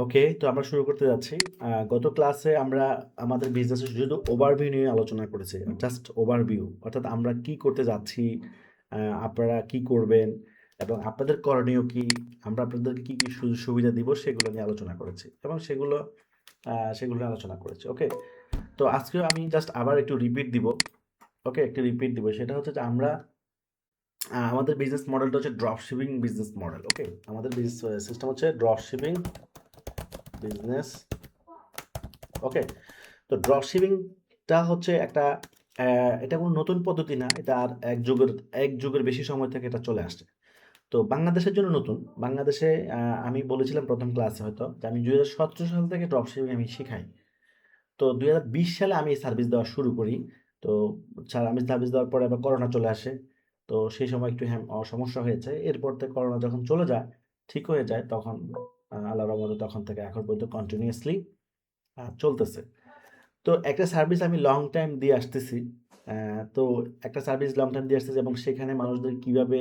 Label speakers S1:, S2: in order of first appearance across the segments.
S1: ওকে, তো আমরা শুরু করতে যাচ্ছি। গত ক্লাসে আমরা আমাদের বিজনেসের শুধু ওভারভিউ নিয়ে আলোচনা করেছি। জাস্ট ওভারভিউ, অর্থাৎ আমরা কি করতে যাচ্ছি, আপনারা কি করবেন এবং আপনাদের করণীয় কি, আমরা আপনাদেরকে কি কি সুযোগ সুবিধা দিব সেগুলো নিয়ে আলোচনা করেছি এবং সেগুলো নিয়ে আলোচনা করেছি। ওকে, তো আজকেও আমি জাস্ট আবার একটু রিপিট দিব। ওকে, একটু রিপিট দিব, সেটা হচ্ছে যে আমরা আমাদের বিজনেস মডেলটা হচ্ছে ড্রপ শিপিং বিজনেস মডেল। ওকে, আমাদের বিজনেস সিস্টেম হচ্ছে ড্রপ শিপিং বিজনেস। ওকে, তো ড্রপ শিপিংটা হচ্ছে একটা এটা কোনো নতুন পদ্ধতি না, এটা আর এক যুগের বেশি সময় থেকে এটা চলে আসছে। তো বাংলাদেশের জন্য নতুন। বাংলাদেশে আমি বলেছিলাম প্রথম ক্লাসে হয়তো যে আমি 2017 সাল থেকে ড্রপ শিপিং আমি শিখাই। তো 2020 সালে আমি সার্ভিস দেওয়া শুরু করি। তো আমি সার্ভিস দেওয়ার পরে আবার করোনা চলে আসে। তো সেই সময় একটু সমস্যা হয়েছে। এরপর থেকে করোনা যখন চলে যায়, ঠিক হয়ে যায়, তখন আল্লাহর রহমতে তখন থেকে এখন পর্যন্ত কন্টিনিউয়াসলি চলতেছে। তো একটা সার্ভিস আমি লং টাইম দিয়ে আসতেছি। তো একটা সার্ভিস লং টাইম দিয়ে আসতেছি এবং সেখানে মানুষদের কীভাবে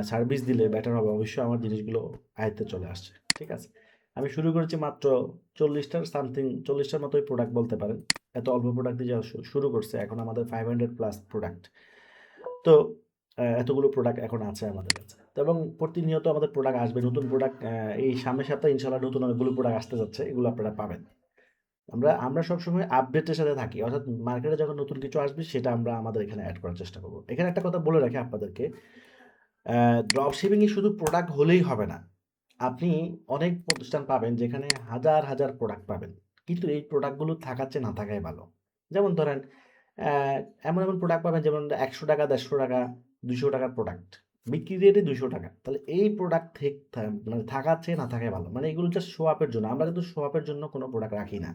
S1: সার্ভিস দিলে বেটার হবে, অবশ্যই আমার জিনিসগুলো আয়ত্তে চলে আসছে। ঠিক আছে? আমি শুরু করেছি মাত্র 40টার মতোই প্রোডাক্ট বলতে পারেন। এত অল্প প্রোডাক্ট দিয়ে যাওয়া শুরু করছে। এখন আমাদের 500 প্লাস প্রোডাক্ট। তো এতগুলো প্রোডাক্ট এখন আছে আমাদের কাছে। তো এবং প্রতিনিয়ত আমাদের প্রোডাক্ট আসবে, নতুন প্রোডাক্ট এই সামনের সপ্তাহে ইনশাআল্লাহ নতুন অনেকগুলো প্রোডাক্ট আসতে যাচ্ছে। এগুলো আপনারা পাবেন। আমরা আমরা সবসময় আপডেটের সাথে থাকি। অর্থাৎ মার্কেটে যখন নতুন কিছু আসবে সেটা আমরা আমাদের এখানে এড করার চেষ্টা করব। এখানে একটা কথা বলে রাখি আপনাদেরকে, ড্রপ শিপিং এ শুধু প্রোডাক্ট হলেই হবে না। আপনি অনেক প্রতিষ্ঠান পাবেন যেখানে হাজার, হাজার প্রোডাক্ট পাবেন। কিন্তু এই প্রোডাক্টগুলো থাকার চেয়ে না থাকাই ভালো। যেমন ধরেন অ্যা এমন প্রোডাক্ট পাবেন যেমন ৳১০০, ৳১৫০, ৳২০০ প্রোডাক্ট। বিক্রি রেটই ৳২০০। তাহলে এই প্রোডাক্ট মানে থাকার চেয়ে না থাকাই ভালো। মানে এগুলো জাস্ট শো অফ এর জন্য। আমরা কিন্তু শো অফ এর জন্য কোনো প্রোডাক্ট রাখি না।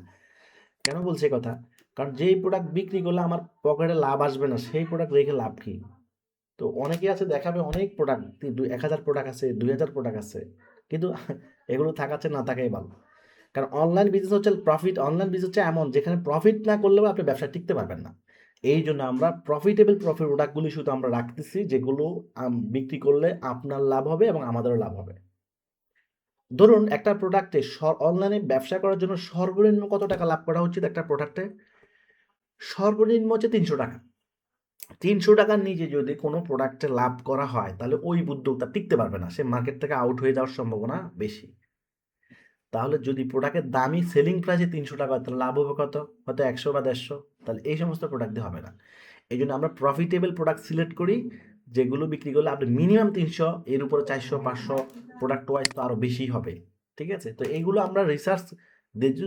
S1: কেন বলছি এই কথা? কারণ যেই প্রোডাক্ট বিক্রি করলে আমার পকেটে লাভ আসবে না, সেই প্রোডাক্ট রেখে লাভ কি? তো অনেকেই আছে দেখাবে অনেক প্রোডাক্ট, ১,০০০ প্রোডাক্ট আছে, ২,০০০ প্রোডাক্ট আছে। কিন্তু এগুলো থাকার চেয়ে না থাকাই ভালো। কারণ অনলাইন বিজনেস হচ্ছে এমন যেখানে প্রফিট না করলেও আপনি ব্যবসায় টিকতে পারবেন না। এইজন্য আমরা প্রফিটেবল প্রোডাক্টগুলি শুধু আমরা রাখতেছি, যেগুলো বিক্রি করলে আপনার লাভ হবে এবং আমাদেরও লাভ হবে। ধরুন একটা প্রোডাক্টে অনলাইনে ব্যবসা করার জন্য সর্বনিম্ন কত টাকা লাভ করা উচিত একটা প্রোডাক্টে? সর্বনিম্ন হচ্ছে ৳৩০০। ৳৩০০ নিচে যদি কোনো প্রোডাক্টে লাভ করা হয়, তাহলে ওই উদ্যোক্তা টিকতে পারবে না। সে মার্কেট থেকে আউট হয়ে যাওয়ার সম্ভাবনা বেশি। তাহলে যদি প্রোডাক্টের দামই সেলিং প্রাইসই ৳৩০০, তাহলে লাভ হবে কত? হয়তো ১০০ বা ১৫০। তাহলে এই সমস্ত প্রোডাক্ট দিয়ে হবে না। এইজন্য আমরা প্রফিটেবল প্রোডাক্ট সিলেক্ট করি, যেগুলো বিক্রি করলে আপনি মিনিমাম ৩০০, এর উপরে ৪০০, ৫০০ প্রোডাক্ট ওয়াইজ তো আরো বেশি হবে। ঠিক আছে? তো এগুলো আমরা রিসার্চ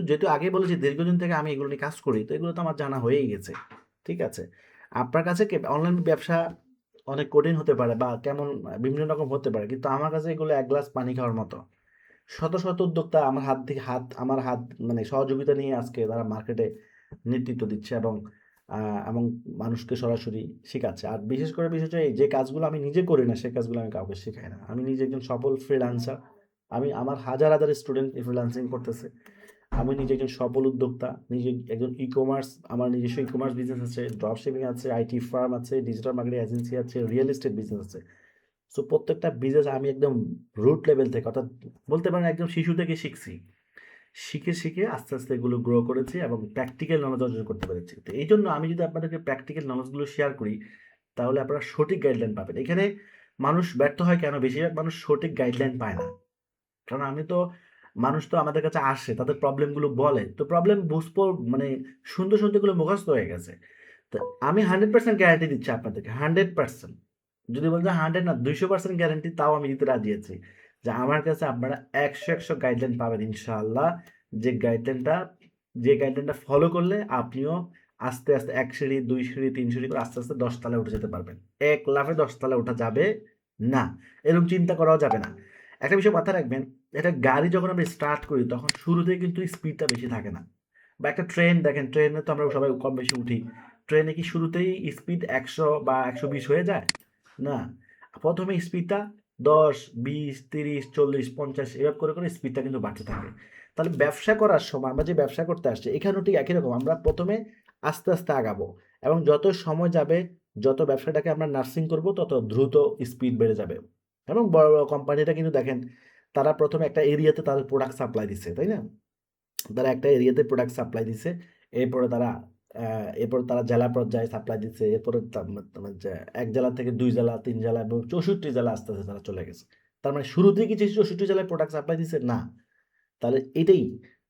S1: যেহেতু আগেই বলেছি দীর্ঘদিন থেকে আমি এগুলো নিয়ে কাজ করি। তো এগুলো তো আমার জানা হয়েই গেছে। ঠিক আছে? আপনার কাছে অনলাইন ব্যবসা অনেক কঠিন হতে পারে বা কেমন বিভিন্ন রকম হতে পারে। কিন্তু আমার কাছে এগুলো এক গ্লাস পানি খাওয়ার মতো। শত, শত উদ্যোক্তা আমার হাত মানে সহযোগিতা নিয়ে আজকে তারা মার্কেটে নেতৃত্ব দিচ্ছে আ এবং মানুষকে সরাসরি শিখাচ্ছে। আর বিশেষ করে বিষয় হচ্ছে এই যে কাজগুলো আমি নিজে করি না, সেই কাজগুলো আমি কাউকে শেখাই না। আমি নিজে একজন সফল ফ্রিল্যান্সার। আমার হাজার, হাজার স্টুডেন্ট ফ্রিল্যান্সিং করতেছে। আমি নিজে একজন সফল উদ্যোক্তা, নিজে একজন আমার নিজস্ব ই-কমার্স বিজনেস আছে, ড্রপ শিপিং আছে, আইটি ফার্ম আছে, ডিজিটাল মার্কেটিং এজেন্সি আছে, রিয়েল এস্টেট বিজনেস আছে। সো প্রত্যেকটা বিজনেস আমি একদম রুট লেভেল থেকে, অর্থাৎ বলতে পারেন একদম শিশু থেকে শিখছি। শিখে আস্তে, আস্তে এগুলো গ্রো করেছি এবং প্র্যাকটিক্যাল নলেজ অর্জন করতে পেরেছি। তো এইজন্য আমি যদি আপনাদেরকে প্র্যাকটিক্যাল নলেজগুলো শেয়ার করি, তাহলে আপনারা সঠিক গাইডলাইন পাবেন। এখানে মানুষ ব্যর্থ হয় কেন? বেশিরভাগ মানুষ সঠিক গাইডলাইন পায় না। কারণ মানুষ তো আমাদের কাছে আসে, তাদের প্রবলেম গুলো বলে। তো প্রবলেম মানে শুনতে এগুলো মুখস্থ হয়ে গেছে। তো আমি 100% গ্যারান্টি দিচ্ছি আপনাদেরকে, 100%। যদি বলেন যে 100 না 200% গ্যারান্টি, তাও আমি দিতে রাজি আছি। যে আমার কাছে আপনারা ১০০ গাইডলাইন পাবেন ইনশাআল্লাহ। যে গাইডলাইনটা ফলো করলে আপনিও আস্তে, আস্তে ১ সিঁড়ি, ২ সিঁড়ি, ৩ সিঁড়ি করে আস্তে, আস্তে ১০ তলায় উঠে যেতে পারবেন। এক লাফে ১০ তলায় ওঠা যাবে না। এরকম চিন্তা করাও যাবে না। একটা বিষয় মাথায় রাখবেন, একটা গাড়ি যখন আমরা স্টার্ট করি তখন শুরুতেই কিন্তু স্পিডটা বেশি থাকে না। বা একটা ট্রেন দেখেন, ট্রেনে তো আমরা সবাই কম বেশি উঠি। ট্রেনে কি শুরুতেই স্পিড ১০০ বা ১২০ হয়ে যায়? না। ১ম এ স্পিডটা ১০, ২০, ৩০, ৪০, ৫০ এভাবে করে স্পিডটা কিন্তু বাড়তে থাকে। তাহলে ব্যবসা করার সময় আমরা যে ব্যবসা করতে আসছি, এখানেও ঠিক একই রকম। আমরা ১ম এ আস্তে, আস্তে আগাবো এবং যত সময় যাবে, যত ব্যবসাটাকে আমরা নার্সিং করব, তত দ্রুত স্পিড বেড়ে যাবে। এবং বড়, বড় কোম্পানিরা কিন্তু দেখেন তারা প্রথমে একটা এরিয়াতে তাদের প্রোডাক্ট সাপ্লাই দিচ্ছে, তাই না? তারা একটা এরিয়াতে প্রোডাক্ট সাপ্লাই দিচ্ছে, এরপরে তারা জেলা পর্যায়ে সাপ্লাই দিচ্ছে, এরপরে মানে যে এক জেলা থেকে 2 জেলা, 3 জেলা এবং 64 জেলা আস্তে, আস্তে তারা চলে গেছে। তার মানে শুরুতেই কি যে 64 জেলায় প্রোডাক্ট সাপ্লাই দিচ্ছে? না। তাহলে এটাই,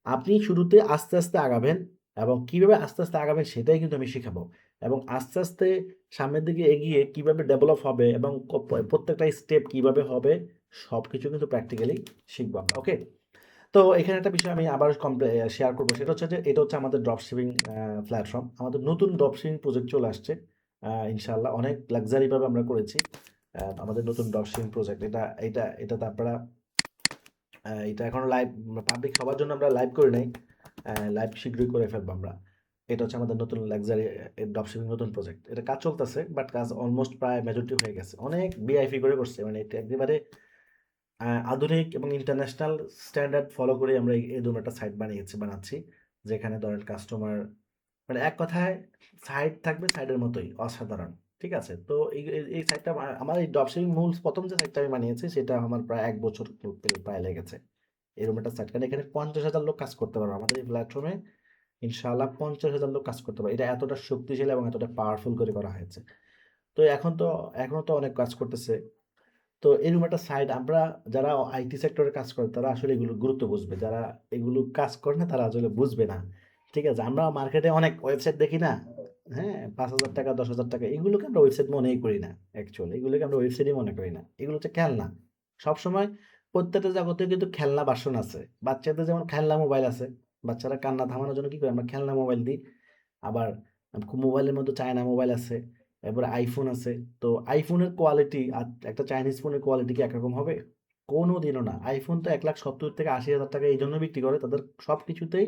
S1: আপনি শুরুতে আস্তে, আস্তে আগাবেন এবং কিভাবে আস্তে, আস্তে আগাবেন সেটাই কিন্তু আমি শিখাবো। এবং আস্তে, আস্তে সামনের দিকে এগিয়ে কিভাবে ডেভেলপ হবে এবং প্রত্যেকটা স্টেপ কিভাবে হবে সবকিছু কিন্তু প্র্যাকটিক্যালি শিখবো আমরা। ওকে? তো এখানে একটা বিষয় আমি আবার শেয়ার করবো, সেটা হচ্ছে যে এটা হচ্ছে আমাদের ড্রপশিপিং প্ল্যাটফর্ম। আমাদের নতুন ড্রপশিপিং প্রজেক্ট চলে আসছে। ইনশাআল্লাহ অনেক লাক্সারি ভাবে আমরা করেছি। আমাদের নতুন ড্রপশিপিং প্রজেক্ট এটাতে আপনারা এটা এখনো লাইভ পাবলিক সবার জন্য আমরা লাইভ করি নাই। লাইভ শীঘ্রই করে ফেলবো আমরা। এটা হচ্ছে আমাদের নতুন লাক্সারি ড্রপশিপিং নতুন প্রজেক্ট। এটা কাজ চলতেছে, বাট কাজ অলমোস্ট প্রায় মেজরিটি হয়ে গেছে। অনেক ভিআইপি করে করছে, মানে এটা একেবারে আধুনিক এবং ইন্টারন্যাশনাল স্ট্যান্ডার্ড ফলো করে আমরা এই ধরনের একটা সাইট বানাচ্ছি, যেখানে ধরেন কাস্টমার, মানে এক কথায় সাইট থাকবে সাইটের মতোই অসাধারণ। ঠিক আছে? তো এই সাইটটা আমার এই ড্রপশিপিং মূল প্রথম যে সাইটটা আমি বানিয়েছি সেটা আমার প্রায় 1 বছর প্রায় লেগেছে। এরকম একটা সাইট, কারণ এখানে 50,000 লোক কাজ করতে পারবে আমাদের এই প্ল্যাটফর্মে। ইনশাআল্লাহ 50,000 লোক কাজ করতে পারবে। এটা এতটা শক্তিশালী এবং এতটা পাওয়ারফুল করে করা হয়েছে। তো এখনো তো অনেক কাজ করতেছে। তো এরকম একটা সাইট আমরা, যারা আইটি সেক্টরে কাজ করে তারা আসলে এগুলো গুরুত্ব বুঝবে, যারা এগুলো কাজ করে না তারা আসলে বুঝবে না। ঠিক আছে? আমরা মার্কেটে অনেক ওয়েবসাইট দেখি না? হ্যাঁ, 5,000 টাকা, 10,000 টাকা, এগুলোকে আমরা ওয়েবসাইট মনেই করি না। অ্যাকচুয়ালি এগুলোকে আমরা ওয়েবসাইটই মনে করি না। এগুলো হচ্ছে খেলনা। সবসময় প্রত্যেকটা জগতে কিন্তু খেলনা ভার্সন আছে। বাচ্চাদের যেমন খেলনা মোবাইল আছে, বাচ্চারা কান্না থামানোর জন্য কি করে, আমরা খেলনা মোবাইল দিই। আবার মোবাইলের মধ্যে চায়না মোবাইল আছে, এরপরে আইফোন আছে। তো আইফোনের কোয়ালিটি আর একটা চাইনিজ ফোনের কোয়ালিটি কি একরকম হবে? কোনোদিনও না। আইফোন তো 1,70,000 থেকে 80,000 টাকা এই জন্য বিক্রি করে, তাদের সব কিছুতেই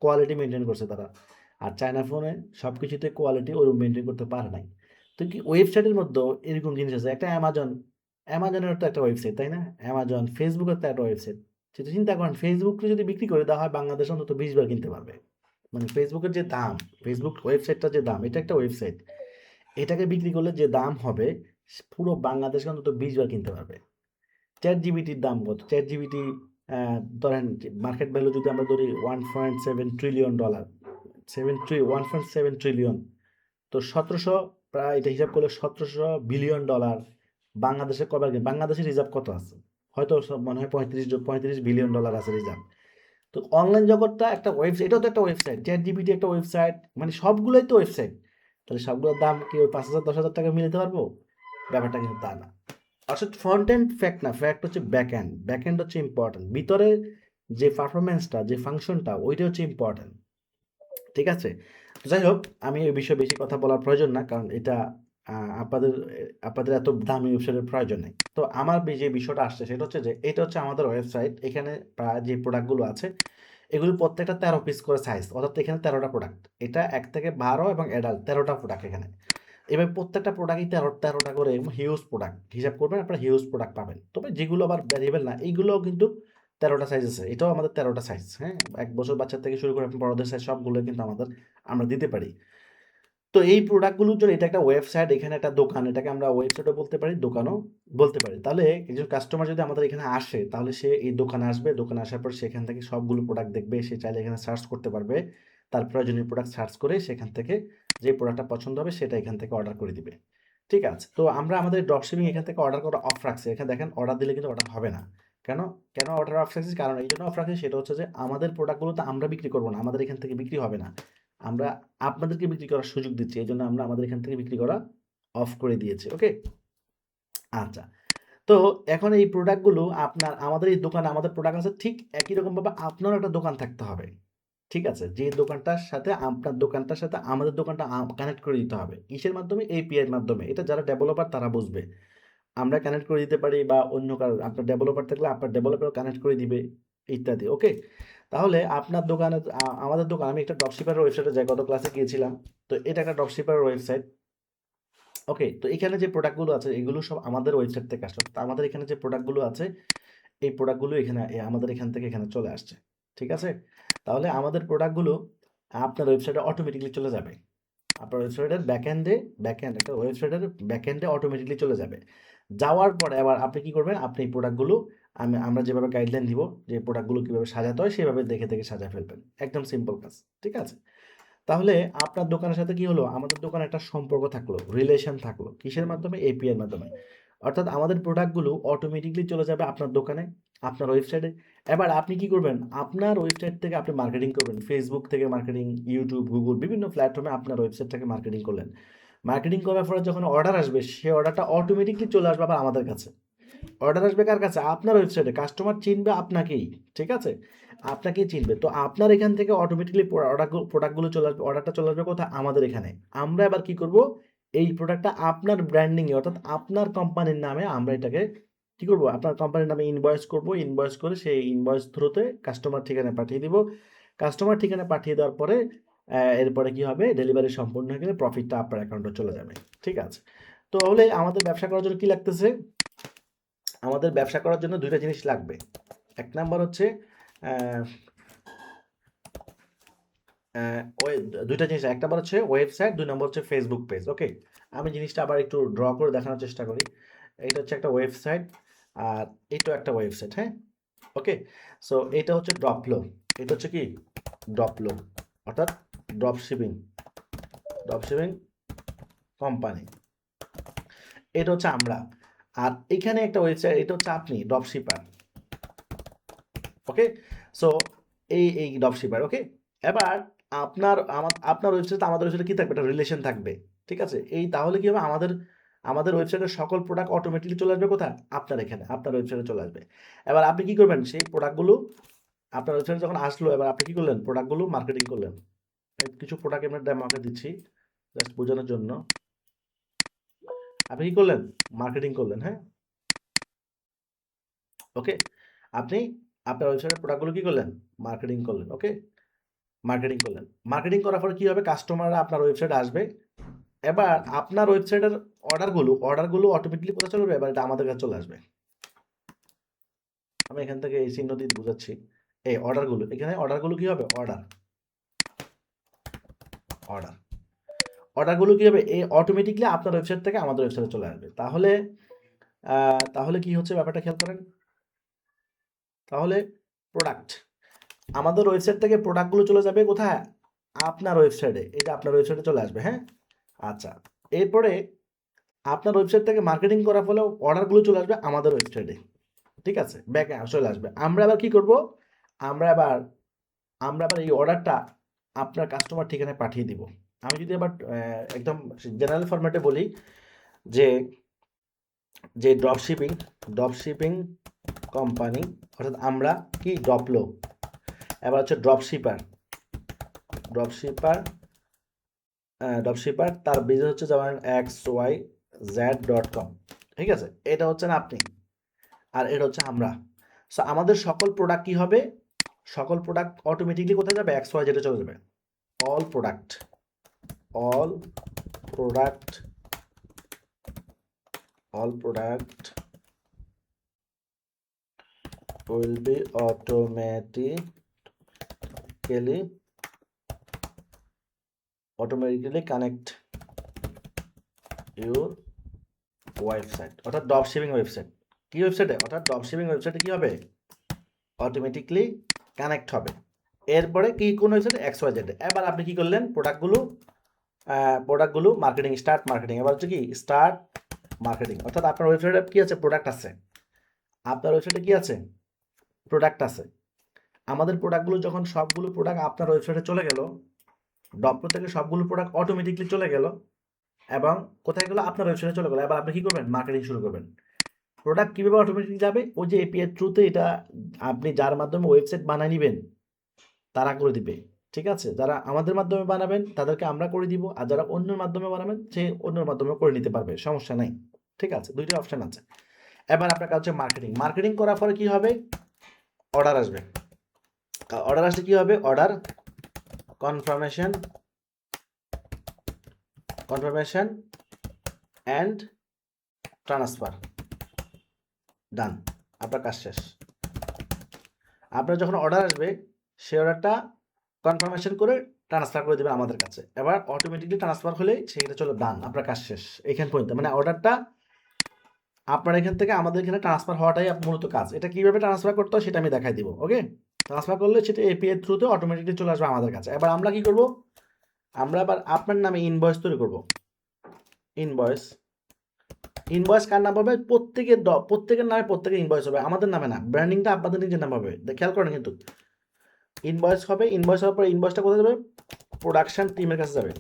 S1: কোয়ালিটি মেনটেন করছে তারা। আর চায়না ফোনে সব কিছুতে কোয়ালিটি ওরকম মেনটেন করতে পারে নাই। তো কি ওয়েবসাইটের মধ্যেও এরকম জিনিস আছে। একটা অ্যামাজনের তো একটা ওয়েবসাইট, তাই না? অ্যামাজন, ফেসবুকের তো একটা ওয়েবসাইট। সেটা চিন্তা করেন, ফেসবুককে যদি বিক্রি করে দেওয়া হয় বাংলাদেশে অন্তত 20 বার কিনতে পারবে। মানে ফেসবুকের যে দাম, ফেসবুক ওয়েবসাইটটার যে দাম, এটা একটা ওয়েবসাইট। এটাকে বিক্রি করলে যে দাম হবে পুরো বাংলাদেশে অন্তত 20 বার কিনতে পারবে। চ্যাট জিবিটির দাম কত? চ্যাট জিবিটি ধরেন মার্কেট ভ্যালু যদি আমরা ধরি $1.7 ট্রিলিয়ন, 1.7 ট্রিলিয়ন, তো 1700, প্রায় এটা হিসাব করলে $1700 বিলিয়ন বাংলাদেশে কবার, বাংলাদেশের রিজার্ভ কত আছে? হয়তো মনে হয় 35 বিলিয়ন ডলার আছে রিজার্ভ। তো অনলাইন জগৎটা একটা ওয়েবসাইট, এটাও তো একটা ওয়েবসাইট, চ্যাট জিপিটি একটা ওয়েবসাইট, মানে সবগুলোই তো ওয়েবসাইট। তাহলে সবগুলোর দাম কি ওই 5,000 10,000 টাকা মিলাতে পারবো? ব্যাপারটা কিন্তু তা না। অর্থাৎ ফ্রন্ট এন্ড ফ্যাক্ট না, ফ্যাক্ট হচ্ছে ব্যাক এন্ড, ব্যাক এন্ড হচ্ছে ইম্পর্টেন্ট, ভিতরে যে পারফরমেন্সটা, যে ফাংশনটা, ওইটা হচ্ছে ইম্পর্টেন্ট। ঠিক আছে? তো যাই হোক, আমি এই বিষয়ে বেশি কথা বলার প্রয়োজন না, কারণ এটা আপনাদের আপনাদের এত দামি ওয়েবসাইটের প্রয়োজন নেই। তো আমার যে বিষয়টা আসছে সেটা হচ্ছে যে এটা হচ্ছে আমাদের ওয়েবসাইট। এখানে প্রায় যে প্রোডাক্টগুলো আছে এগুলো প্রত্যেকটা 13 পিস করে সাইজ, অর্থাৎ এখানে 13টা প্রোডাক্ট। এটা 1 থেকে 12 এবং অ্যাডাল্ট 13টা প্রোডাক্ট এখানে। এবার প্রত্যেকটা প্রোডাক্টই 13টা করে হিউজ প্রোডাক্ট হিসাব করবেন, আপনারা হিউজ প্রোডাক্ট পাবেন। তবে যেগুলো আবার ভ্যারিয়েবল না, এইগুলোও কিন্তু 13টা সাইজ আছে। এটাও আমাদের 13টা সাইজ। হ্যাঁ, 1 বছর বাচ্চা থেকে শুরু করে বড়দের সাইজ সবগুলো কিন্তু আমরা দিতে পারি। তো এই প্রোডাক্টগুলোর জন্য এটা একটা ওয়েবসাইট, এখানে একটা দোকান, এটাকে আমরা ওয়েবসাইটও বলতে পারি, দোকানও বলতে পারি। তাহলে একজন কাস্টমার যদি আমাদের এখানে আসে তাহলে সে এই দোকানে আসবে, দোকানে আসার পর সেখান থেকে সবগুলো প্রোডাক্ট দেখবে, সে চাইলে এখানে সার্চ করতে পারবে, তার প্রয়োজনীয় প্রোডাক্ট সার্চ করে সেখান থেকে যে প্রোডাক্টটা পছন্দ হবে সেটা এখান থেকে অর্ডার করে দিবে। ঠিক আছে? তো আমরা আমাদের ড্রপশিপিং এখান থেকে অর্ডার করা অফ রাখছি। এখানে দেখেন অর্ডার দিলে কিন্তু অর্ডার হবে না। কেন? কেন অর্ডার অফ রাখছি? কারণ এই জন্য অফ রাখছি, সেটা হচ্ছে যে আমাদের প্রোডাক্টগুলো তো আমরা বিক্রি করব না, আমাদের এখান থেকে বিক্রি হবে না। আমরা আপনাদেরকে বিক্রি করার সুযোগ দিচ্ছি। এজন্য আমরা আমাদের এখান থেকে বিক্রি করা অফ করে দিয়েছি। ওকে? আচ্ছা। তো এখন এই প্রোডাক্টগুলো আমাদের এই দোকানে আমাদের প্রোডাক্ট আছে, ঠিক একই রকমভাবে আপনারও একটা দোকান থাকতে হবে। ঠিক আছে? যে দোকানটার সাথে আপনার দোকানটার সাথে আমাদের দোকানটা কানেক্ট করে দিতে হবে। কিসের মাধ্যমে? এপিআই এর মাধ্যমে। এটা যারা ডেভেলপার তারা বুঝবে। আমরা কানেক্ট করে দিতে পারি বা অন্য কারো, আপনার ডেভেলপার থাকলে আপনার ডেভেলপারও কানেক্ট করে দিবে ইত্যাদি। ওকে? তাহলে আপনার দোকানে আমাদের দোকান, আমি একটা ড্রপশিপার ওয়েবসাইটে যাই, গত ক্লাসে গিয়েছিলাম। তো এটা একটা ড্রপশিপার ওয়েবসাইট। ওকে? তো এখানে যে প্রোডাক্টগুলো আছে এগুলো সব আমাদের ওয়েবসাইট থেকে আসছে। তো আমাদের এখানে যে প্রোডাক্টগুলো আছে এই প্রোডাক্টগুলো এখানে আমাদের এখান থেকে এখানে চলে আসছে। ঠিক আছে? তাহলে আমাদের প্রোডাক্টগুলো আপনার ওয়েবসাইটে অটোমেটিক্যালি চলে যাবে। আপনার ওয়েবসাইটের ব্যাকএন্ড একটা ওয়েবসাইটের ব্যাকএন্ডে অটোমেটিক্যালি চলে যাবে। যাওয়ার পরে আবার আপনি কি করবেন? আপনি এই প্রোডাক্টগুলো আমরা যেভাবে গাইডলাইন দিব যে প্রোডাক্টগুলো কীভাবে সাজাতে হয় সেভাবে দেখে দেখে সাজায় ফেলবেন, একদম সিম্পল কাজ, ঠিক আছে? তাহলে আপনার দোকানের সাথে কি হলো, আমাদের দোকানে একটা সম্পর্ক থাকলো, রিলেশন থাকলো, কিসের মাধ্যমে? এপিআই এর মাধ্যমে। অর্থাৎ আমাদের প্রোডাক্টগুলো অটোমেটিকলি চলে যাবে আপনার দোকানে, আপনার ওয়েবসাইটে। এবার আপনি কি করবেন, আপনার ওয়েবসাইট থেকে আপনি মার্কেটিং করবেন, ফেসবুক থেকে মার্কেটিং, ইউটিউব, গুগল, বিভিন্ন প্ল্যাটফর্মে আপনার ওয়েবসাইট থেকে মার্কেটিং করলেন। মার্কেটিং করার পরে যখন অর্ডার আসবে, সেই অর্ডারটা অটোমেটিকলি চলে আসবে আবার আমাদের কাছে। অর্ডার আসবে কার কাছে? আপনার ওয়েবসাইটে। কাস্টমার চিনবে আপনাকেই, ঠিক আছে? আপনাকেই চিনবে। তো আপনার এখান থেকে অটোমেটিক্যালি প্রোডাক্টগুলো চলে আসবে, অর্ডারটা চলে আসবে কোথায়? আমাদের এখানে। আমরা এবার কি করব? এই প্রোডাক্টটা আপনার ব্র্যান্ডিংয়ে, অর্থাৎ আপনার কোম্পানির নামে আমরা এটাকে কি করব? আপনার কোম্পানির নামে ইনভয়েস করব। ইনভয়েস করে সেই ইনভয়েস থ্রুতে কাস্টমার ঠিকানায় পাঠিয়ে দিব। কাস্টমার ঠিকানায় পাঠিয়ে দেওয়ার পরে এরপরে কি হবে? ডেলিভারি সম্পূর্ণ হয়ে গেলে প্রফিটটা আপনার অ্যাকাউন্টে চলে যাবে। ঠিক আছে? তো হলে আমাদের ব্যবসা করার জন্য কি লাগতেছে? আমাদের ব্যবসা করার জন্য ২ টা জিনিস লাগবে। ১ নাম্বার হচ্ছে ওই ২ টা জিনিস। ১ নাম্বার হচ্ছে ওয়েবসাইট, ২ নম্বর হচ্ছে ফেসবুক পেজ। ওকে? আমি জিনিসটা আবার একটু ড্র করে দেখানোর চেষ্টা করি। এইটা হচ্ছে একটা ওয়েবসাইট, আর এটাও একটা ওয়েবসাইট, হ্যাঁ? ওকে? সো এটা হচ্ছে ড্রপলো। এটা হচ্ছে কি? ড্রপলো। অর্থাৎ ড্রপশিপিং, ড্রপশিপিং কোম্পানি। এটা হচ্ছে আমরা। আর এখানে একটা ওয়েবসাইট, এটা হচ্ছে আপনি, ড্রপশিপার। ওকে? সো এই ড্রপশিপার, ওকে? এবার আপনার ওয়েবসাইটে আমাদের ওয়েবসাইটে কি থাকবে? একটা রিলেশন থাকবে। ঠিক আছে? তাহলে কি হবে? আমাদের ওয়েবসাইটের সকল প্রোডাক্ট অটোমেটিক্যালি চলে আসবে কোথায়? আপনার এখানে, আপনার ওয়েবসাইটে চলে আসবে। এবার আপনি কি করবেন? সেই প্রোডাক্টগুলো আপনার ওয়েবসাইটে যখন আসলো, এবার আপনি কি করলেন? প্রোডাক্টগুলো মার্কেটিং করলেন। কিছু প্রোডাক্ট এমনি ডেমো আপনাকে দিচ্ছি জাস্ট বোঝানোর জন্য। আপনি কি করলেন? মার্কেটিং করলেন, হ্যাঁ? ওকে? আপনি আপনার ওয়েবসাইটের প্রোডাক্টগুলো কি করলেন? মার্কেটিং করলেন, ওকে? মার্কেটিং করলেন। মার্কেটিং করার পরে কি হবে? কাস্টমাররা আপনার ওয়েবসাইটে আসবে। এবার আপনার ওয়েবসাইটের অর্ডারগুলো অটোমেটিক্যালি কোথায় চলে যাবে? এবার এটা আমাদের কাছে চলে আসবে। আমি এখান থেকে এই চিহ্ন দিয়ে বুঝাচ্ছি। এই অর্ডারগুলো, এখানে অর্ডারগুলো কি হবে? অর্ডার। অর্ডারগুলো কি হবে? অটোমেটিক্যালি আপনার ওয়েবসাইট থেকে আমাদের ওয়েবসাইটে চলে আসবে। তাহলে কি হচ্ছে ব্যাপারটা খেয়াল করেন। তাহলে প্রোডাক্ট, আমাদের ওয়েবসাইট থেকে প্রোডাক্টগুলো চলে যাবে কোথায়? আপনার ওয়েবসাইটে। এটা আপনার ওয়েবসাইটে চলে আসবে, হ্যাঁ? আচ্ছা। এরপরে আপনার ওয়েবসাইট থেকে মার্কেটিং করার ফলে অর্ডারগুলো চলে আসবে আমাদের ওয়েবসাইটে। ঠিক আছে? ব্যাকে চলে আসবে। আমরা আবার কি করব? আমরা আবার এই অর্ডারটা আপনার কাস্টমার ঠিকানায় পাঠিয়ে দিব। আমি যদি আবার একদম জেনারেল ফরম্যাটে বলি যে ড্রপশিপিং কোম্পানি, অর্থাৎ আমরা কি? ড্রপলো। এবার হচ্ছে ড্রপশিপার তার বিজনেস হচ্ছে যেমন xyz.com। ঠিক আছে? এটা হচ্ছেন আপনি, আর এটা হচ্ছে আমরা। সো আমাদের সকল প্রোডাক্ট কি হবে? সকল প্রোডাক্ট অটোমেটিকলি কোথায় যাবে? xyz এ চলে যাবে। All product will be automatically connect your website, অর্থাৎ ড্রপশিপিং ওয়েবসাইট। কি ওয়েবসাইটে? অর্থাৎ ড্রপশিপিং ওয়েবসাইটে কি হবে? অটোমেটিকলি কানেক্ট হবে। এরপরে কি কোন ওয়েবসাইটে? xyz এ। এবার আপনি কি করলেন? প্রোডাক্টগুলো স্টার্ট মার্কেটিং। এবার হচ্ছে কি? Start marketing. অর্থাৎ আপনার ওয়েবসাইটে কি আছে? প্রোডাক্ট আছে। আপনার ওয়েবসাইটে কি আছে? প্রোডাক্ট আছে। আমাদের প্রোডাক্টগুলো যখন সবগুলো প্রোডাক্ট আপনার ওয়েবসাইটে চলে গেল, ড্রপলো থেকে সবগুলো প্রোডাক্ট অটোমেটিকলি চলে গেল এবং কোথায় গেল? আপনার ওয়েবসাইটে চলে গেল। এবার আপনি কি করবেন? মার্কেটিং শুরু করবেন। প্রোডাক্ট কীভাবে অটোমেটিক যাবে? ওই যে এপিআই থ্রুতে, এটা আপনি যার মাধ্যমে ওয়েবসাইট বানিয়ে নেবেন তারা করে দিবে। ঠিক আছে? যারা আমাদের মাধ্যমে বানাবেন তাদেরকে আমরা করে দিব, আর যারা অন্যের মাধ্যমে বানাবেন সে অন্যের মাধ্যমে করে নিতে পারবে, সমস্যা নাই। ঠিক আছে? ২ টা অপশন আছে। এবার আপনার কাছে মার্কেটিং করার পরে কি হবে? অর্ডার আসবে। অর্ডার আসলে কি হবে? Order confirmation and transfer. Done, আপনার কাজ শেষ। আপনার যখন অর্ডার আসবে, সেই অর্ডারটা কনফার্মেশন করে ট্রান্সফার করে দেবেন আমাদের কাছে। এবার অটোমেটিকলি ট্রান্সফার হলেই সেটা চলো, ডান, আপনার কাজ শেষ। এখান পর্যন্ত, মানে অর্ডারটা আপনার এখান থেকে আমাদের এখানে ট্রান্সফার হওয়াটাই মূলত কাজ। এটা কিভাবে ট্রান্সফার করতে হয় সেটা আমি দেখাই দিব। ওকে, ট্রান্সফার করলে সেটা এপিআই থ্রুতে অটোমেটিকলি চলে আসবে আমাদের কাছে। এবার আমরা কি করব, আমরা আবার আপনার নামে ইনভয়েস তৈরি করব। ইনভয়েস, ইনভয়েস কার নাম হবে? প্রত্যেকের নামে প্রত্যেকের ইনভয়েস হবে, আমাদের নামে না। ব্র্যান্ডিংটা আপনাদের নিজের নামে হবে, খেয়াল করেন কিন্তু। ইনভয়েস হবে, ইনভয়েস হওয়ার পর ইনভয়েসটা কোথায় যাবে? প্রোডাকশন টিমের কাছে যাবে।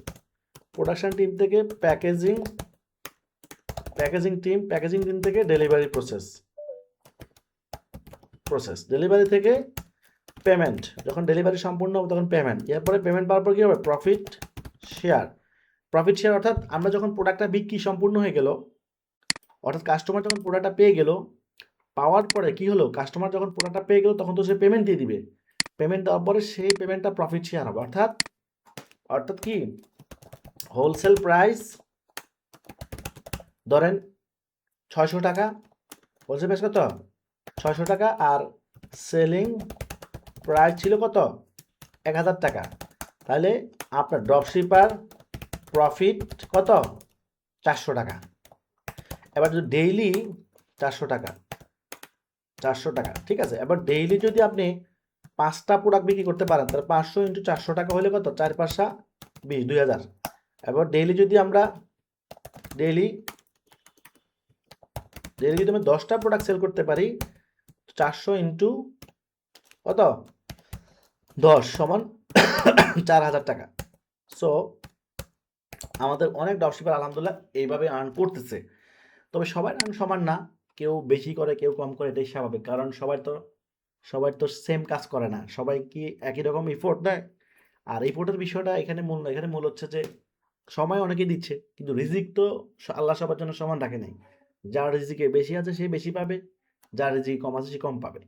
S1: প্রোডাকশন টিম থেকে প্যাকেজিং, প্যাকেজিং টিম থেকে ডেলিভারি প্রসেস, ডেলিভারি থেকে পেমেন্ট। যখন ডেলিভারি সম্পূর্ণ হবে তখন পেমেন্ট। এরপরে পেমেন্ট পাওয়ার পর কী হবে? Profit share. অর্থাৎ আমরা যখন প্রোডাক্টটা বিক্রি সম্পূর্ণ হয়ে গেল, অর্থাৎ কাস্টমার যখন প্রোডাক্টটা পেয়ে গেল, পাওয়ার পরে কি হলো? কাস্টমার যখন প্রোডাক্টটা পেয়ে গেল তখন তো সে পেমেন্ট দিয়ে দিবে। পেমেন্ট দেওয়ার পরে সেই পেমেন্টটা প্রফিট শেয়ার হবে। অর্থাৎ কি, হোলসেল প্রাইস ধরেন 600 টাকা, হোলসেল প্রাইস কত? 600 টাকা। আর সেলিং প্রাইস ছিল কত? 1000 টাকা। তাহলে আপনার ড্রপশিপার প্রফিট কত? 400 টাকা। এবার যদি ডেইলি 400 টাকা, ঠিক আছে। এবার ডেইলি যদি আপনি 5টা প্রোডাক্ট বিক্রি করতে পারেন, তাহলে 500 ইন্টু 400 টাকা হলে কত? 4 5 20, 2000। এবার ডেইলি যদি যদি আমি 10টা প্রোডাক্ট সেল করতে পারি, 400 ইন্টু কত? 10 সমান 4000 টাকা। সো আমাদের অনেক ড্রপশিপার আলহামদুলিল্লাহ এইভাবে আর্ন করতেছে। তবে সবার আর্ন সমান না, কেউ বেশি করে কেউ কম করে, এটাই স্বাভাবিক। কারণ সবাই তো সেম কাজ করে না, সবাই কি একই রকম ইফোর্ট দেয়? আর ইফোর্টের বিষয়টা এখানে মূল হচ্ছে যে সময় অনেকেই দিচ্ছে, কিন্তু রিজিক তো আল্লাহ সবার জন্য সমান রাখে নাই। যার রিজিকে বেশি আছে সে বেশি পাবে, যার রিজিক কম আছে সে কম পাবে।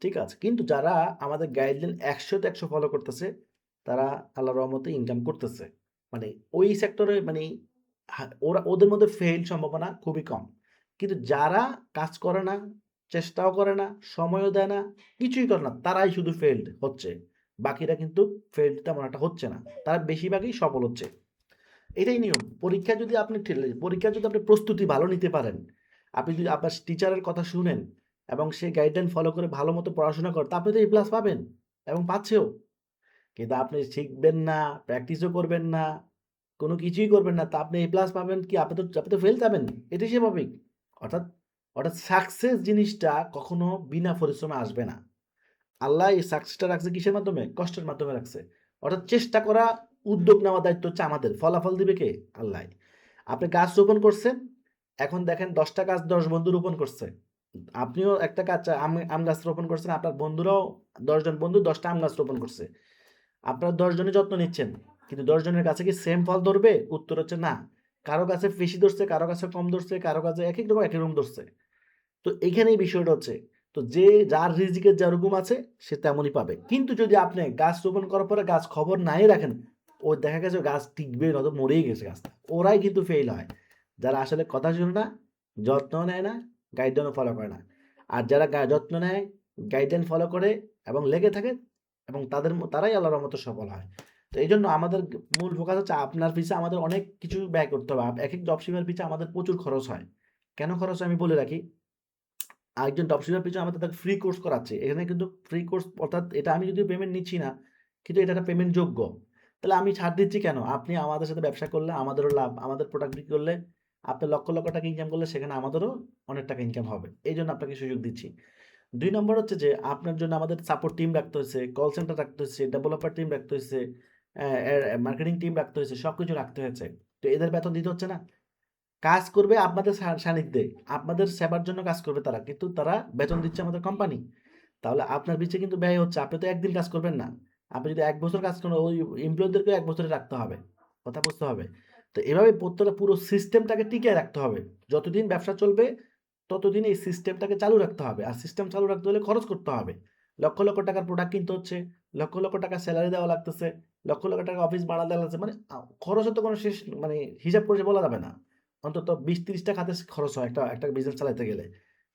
S1: ঠিক আছে, কিন্তু যারা আমাদের গাইডলাইন 100তে 100 ফলো করতেছে, তারা আল্লাহর রহমতে ইনকাম করতেছে। মানে ওই সেক্টরে মানে ওদের মধ্যে ফেল সম্ভাবনা খুবই কম। কিন্তু যারা কাজ করে না, চেষ্টাও করে না, সময়ও দেয় না, কিছুই করে না, তারাই শুধু ফেলড হচ্ছে। বাকিরা কিন্তু ফেলড তেমন একটা হচ্ছে না, তারা বেশিরভাগই সফল হচ্ছে। এটাই নিয়ম। পরীক্ষা যদি আপনি প্রস্তুতি ভালো নিতে পারেন, আপনি যদি আপনার টিচারের কথা শুনেন এবং সেই গাইডলাইন ফলো করে ভালো মতো পড়াশোনা করেন, তা আপনি তো A+ পাবেন এবং পাচ্ছেও। কিন্তু আপনি শিখবেন না, প্র্যাকটিসও করবেন না, কোনো কিছুই করবেন না, তা আপনি A+ পাবেন কি? আপনি তো ফেল যাবেন। এটাই স্বাভাবিক। অর্থাৎ অর্থাৎ সাকসেস জিনিসটা কখনো বিনা পরিশ্রমে আসবে না। আল্লাহ এই সাকসেসটা রাখছে কিসের মাধ্যমে? কষ্টের মাধ্যমে রাখছে। অর্থাৎ চেষ্টা করা, উদ্যোগ নেওয়ার দায়িত্ব হচ্ছে আমাদের। ফলাফল দিবে কে? আল্লাহ। আপনি গাছ রোপণ করছেন, এখন দেখেন 10টা গাছ 10 বন্ধু রোপণ করছে। আপনিও একটা গাছ আম গাছ রোপণ করছেন, আপনার বন্ধুরাও 10 জন বন্ধু 10টা আম গাছ রোপণ করছে। আপনারা 10 জনই যত্ন নিচ্ছেন, কিন্তু 10 জনের কাছে কি সেম ফল ধরবে? উত্তর হচ্ছে না। কারো কাছে বেশি ধরছে, কারো কাছে কম ধরছে, কারো কাছে এক এক রকম ধরছে। তো এইখানেই বিষয়টা হচ্ছে, তো যার রিজিকের যেরকম আছে সে তেমনই পাবে। কিন্তু যদি আপনি গাছ রোপণ করার পরে গাছ খবর নাই রাখেন, ও দেখা গেছে গাছ টিকবে না, তো মরেই গেছে গাছটা, ওরাই কিন্তু ফেল হয়। যারা আসলে কথা শুনে না, যত্ন নেয় না, গাইডলাইন ফলো করে না। আর যারা যত্ন নেয়, গাইডলাইন ফলো করে এবং লেগে থাকে, এবং তারাই আল্লাহর রহমতে সফল হয়। তো এই জন্য আমাদের মূল ফোকাস হচ্ছে আপনার পিছে আমাদের অনেক কিছু ব্যয় করতে হবে। এক এক ড্রপশিপের পিছে আমাদের প্রচুর খরচ হয়। কেন খরচ হয় আমি বলে রাখি। আরেকজন ড্রপশিপের পিছনে আমাদের তাকে ফ্রি কোর্স করাচ্ছে। এখানে কিন্তু ফ্রি কোর্স, অর্থাৎ এটা আমি যদিও পেমেন্ট নিচ্ছি না, কিন্তু এটা একটা পেমেন্ট যোগ্য। তাহলে আমি ছাড় দিচ্ছি কেন? আপনি আমাদের সাথে ব্যবসা করলে আমাদেরও লাভ, আমাদের প্রোডাক্ট বিক্রি করলে আপনি লক্ষ লক্ষ টাকা ইনকাম করলে সেখানে আমাদেরও অনেক টাকা ইনকাম হবে। এই জন্য আপনাকে সুযোগ দিচ্ছি। 2 নম্বর হচ্ছে যে আপনার জন্য আমাদের সাপোর্ট টিম রাখতে হয়েছে, কল সেন্টার রাখতে হয়েছে, ডেভেলপার টিম রাখতে হয়েছে, মার্কেটিং টিম রাখতে হয়েছে, সবকিছু রাখতে হয়েছে। তো এদের বেতন দিতে হচ্ছে না? কাজ করবে আপনাদের সান্নিধ্যে, আপনাদের সেবার জন্য কাজ করবে তারা, কিন্তু তারা বেতন দিচ্ছে আমাদের কোম্পানি। তাহলে আপনার পিছে কিন্তু ব্যয় হচ্ছে। আপনি তো একদিন কাজ করবেন না, আপনি যদি 1 বছর কাজ করেন, ওই এমপ্লয়ীদেরকে 1 বছরে রাখতে হবে। কথা বুঝতে হবে। তো এভাবে প্রত্যেকটা পুরো সিস্টেমটাকে টিকিয়ে রাখতে হবে। যতদিন ব্যবসা চলবে ততদিন এই সিস্টেমটাকে চালু রাখতে হবে। আর সিস্টেম চালু রাখতে হলে খরচ করতে হবে। লক্ষ লক্ষ টাকার প্রোডাক্ট কিনতে হচ্ছে, লক্ষ লক্ষ টাকা স্যালারি দেওয়া লাগতেছে, লক্ষ লক্ষ টাকা অফিস ভাড়া দেওয়া লাগছে। মানে খরচের তো কোনো শেষ, মানে হিসাব করে বলা যাবে না। অন্তত 20-30টা খাতে খরচ হয় একটা একটা বিজনেস চালাতে গেলে।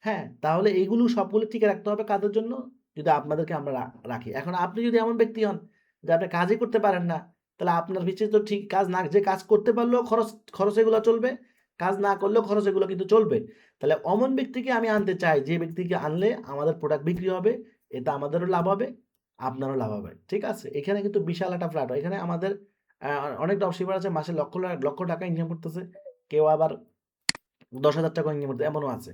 S1: হ্যাঁ, তাহলে এইগুলো সবগুলো টিকে রাখতে হবে কাদের জন্য? যদি আপনাদেরকে আমরা রাখি। এখন আপনি যদি এমন ব্যক্তি হন যে আপনি কাজই করতে পারেন না, তাহলে আপনার পিছে তো ঠিক কাজ না, যে কাজ করতে পারলেও খরচ, এগুলো চলবে, কাজ না করলেও খরচ এগুলো কিন্তু চলবে। তাহলে অমন ব্যক্তিকে আমি আনতে চাই যে ব্যক্তিকে আনলে আমাদের প্রোডাক্ট বিক্রি হবে, এতে আমাদেরও লাভ হবে, আপনারও লাভ হবে। ঠিক আছে? এখানে কিন্তু বিশাল একটা ফ্ল্যাট। এখানে আমাদের অনেক ড্রপশিপার আছে মাসে লক্ষ টাকা ইনকাম করতেছে। কেউ আবার ১০,০০০ টাকা ইনকাম করতেছে, এমনও আছে।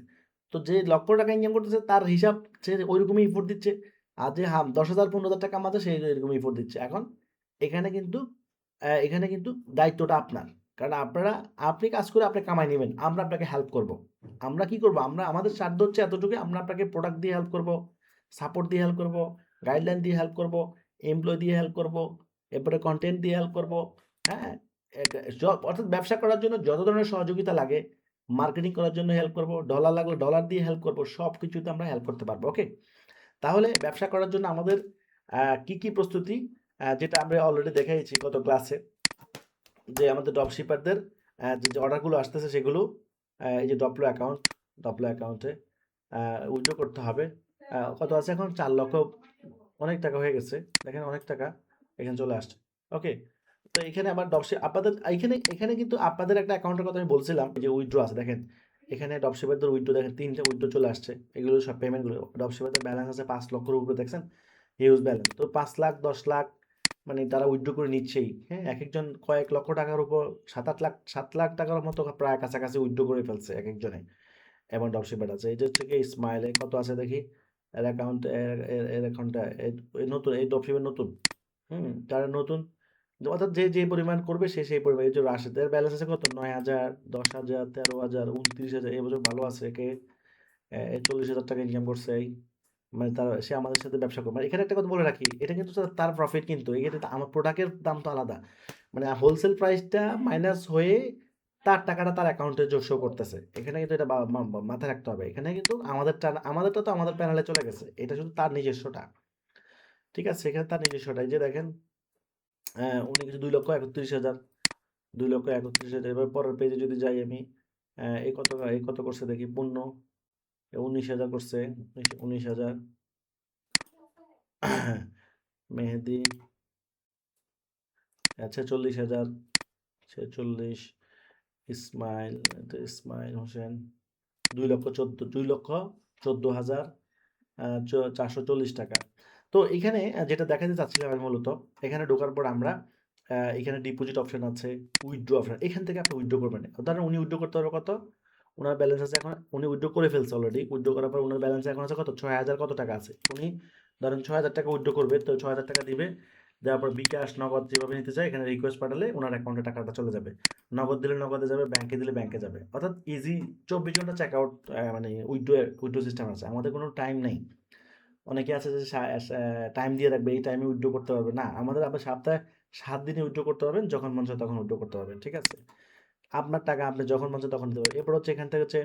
S1: তো যে লক্ষ টাকা ইনকাম করতেছে তার হিসাব সে ওইরকমই এফোর্ট দিচ্ছে। আর যে ১০,০০০ ১৫,০০০ টাকা কামাচ্ছে সে এরকম এফোর্ট দিচ্ছে। এখন এখানে কিন্তু দায়িত্বটা আপনার। কারণ আপনি কাজ করে আপনি কামাই নিবেন। আমরা আপনাকে হেল্প করব। আমরা কি করব? আমাদের সাধ্য হচ্ছে এতটুকুই, আমরা আপনাকে প্রোডাক্ট দিয়ে হেল্প করব, সাপোর্ট দিয়ে হেল্প করব, গাইডলাইন দিয়ে হেল্প করব, এমপ্লয়ি দিয়ে হেল্প করব, এরপরে কনটেন্ট দিয়ে হেল্প করব। হ্যাঁ? এক অর্থাৎ ব্যবসা করার জন্য যত ধরনের সহযোগিতা লাগে, মার্কেটিং করার জন্য হেল্প করব, ডলার লাগলে ডলার দিয়ে হেল্প করব। সবকিছুতে আমরা হেল্প করতে পারবো। ওকে? তাহলে ব্যবসা করার জন্য আমাদের কি প্রস্তুতি, যেটা আমরা অলরেডি দেখাইছি গত ক্লাসে, যে আমাদের ড্রপশিপারদের যে অর্ডারগুলো আসতেছে সেগুলো এই যে ডপলো অ্যাকাউন্টে উইথড্র করতে হবে। কত আছে এখন? ৪ লক্ষ, অনেক টাকা হয়ে গেছে। দেখেন অনেক টাকা এখানে চলে আসছে। ওকে? তো এখানে আবার আপনাদের এখানে কিন্তু আপনাদের একটা অ্যাকাউন্টের কথা আমি বলছিলাম যে উইথড্র আছে দেখেন। এখানে ড্রপশিপারদের উইথড্র দেখেন ৩ টে উইথড্র চলে আসছে। এগুলো সব পেমেন্টগুলো। ড্রপশিপারদের ব্যালেন্স আছে ৫ লক্ষের উপরে দেখছেন? Huge balance. তো ৫ লাখ, ১০ লাখ মানে তারা উইথড্র করে নিচ্ছেই। হ্যাঁ? একেকজন কয়েক লক্ষ টাকার উপর ৭ লাখ টাকার মতো প্রায় কাছাকাছি উইথড্র করে ফেলছে একেকজনে। এবং ড্রপশিপার আছে। এই যে হচ্ছে গিয়ে স্মাইলে কত আছে দেখি? এর অ্যাকাউন্ট এর অ্যাকাউন্টটা নতুন, এই ড্রপশিপার নতুন। যারা নতুন, অর্থাৎ যে পরিমাণ করবে সে সেই পরিমাণ। এই যে রাশেদের ব্যালেন্স আছে কত? ৯,০০০, ১০,০০০, ১৩,০০০, ২৯,০০০। এবছর ভালো আছে। একে ৪০,০০০ টাকা ইনকাম করছে। মানে সে আমাদের সাথে ব্যবসা করে। মানে এখানে একটা কথা বলে রাখি, এটা কিন্তু তার প্রফিট কিন্তু। এক্ষেত্রে আমার প্রোডাক্টের দাম তো আলাদা। মানে হোলসেল প্রাইসটা মাইনাস হয়ে তার টাকাটা তার অ্যাকাউন্টে শো করতেছে। এখানে কিন্তু এটা মাথায় রাখতে হবে। এখানে কিন্তু আমাদেরটা তো আমাদের প্যানেলে চলে গেছে। এটা শুধু তার নিজস্বটা। ঠিক আছে? এখানে তার নিজস্বটা। এই যে দেখেন উনি কিছু ২,৩১,০০০, ২,৩১,০০০। এবার পরের পেজে যদি যাই আমি, এই কত করছে দেখি? পণ্য ১৯,০০০ করছে, ১৯,০০০। মেহেদী ৪৬,০০০, ৪৬। ইসমাইল, ইসমাইল হোসেন ২,১৪,০০০, ৪৪০ টাকা। তো এখানে যেটা দেখাতে চাচ্ছিলাম আমি মূলত, এখানে ঢোকার পর আমরা এখানে ডিপোজিট অপশন আছে, উইথড্র অপশন। এখান থেকে আপনি উইথড্র করবেন। ধরেন উনি উইথড্র করতে পারবে কত? উনার ব্যালেন্স আছে এখন, উনি উইথড্র করে ফেলছে অলরেডি। উইথড্র করার পর উনার ব্যালেন্স এখন আছে কত? ৬,০০০ কত টাকা আছে। উনি ধরেন ৬,০০০ টাকা উইথড্র করবে, তো ৬,০০০ টাকা দিবে। দেওয়ার পর বিকাশ, নগদ যেভাবে নিতে চায় এখানে রিকোয়েস্ট পাঠালে উনার অ্যাকাউন্টে টাকাটা চলে যাবে। নগদ দিলে নগদে যাবে, ব্যাংকে দিলে ব্যাংকে যাবে। অর্থাৎ ইজি ২৪ ঘন্টা চেক আউট, মানে উইথড্র সিস্টেম আছে। আমাদের কোনো টাইম নেই। অনেকে আছে যে টাইম দিয়ে রাখবে, এই টাইমে উইথড্র করতে পারবে না। আপনি সপ্তাহে ৭ দিনে উইথড্র করতে পারবেন, যখন মন চায় তখন উইথড্র করতে পারবেন। ঠিক আছে? আপনার টাকা আপনি যখন মন চায় তখন দিতে পারবেন। এরপর হচ্ছে এখান থেকে হচ্ছে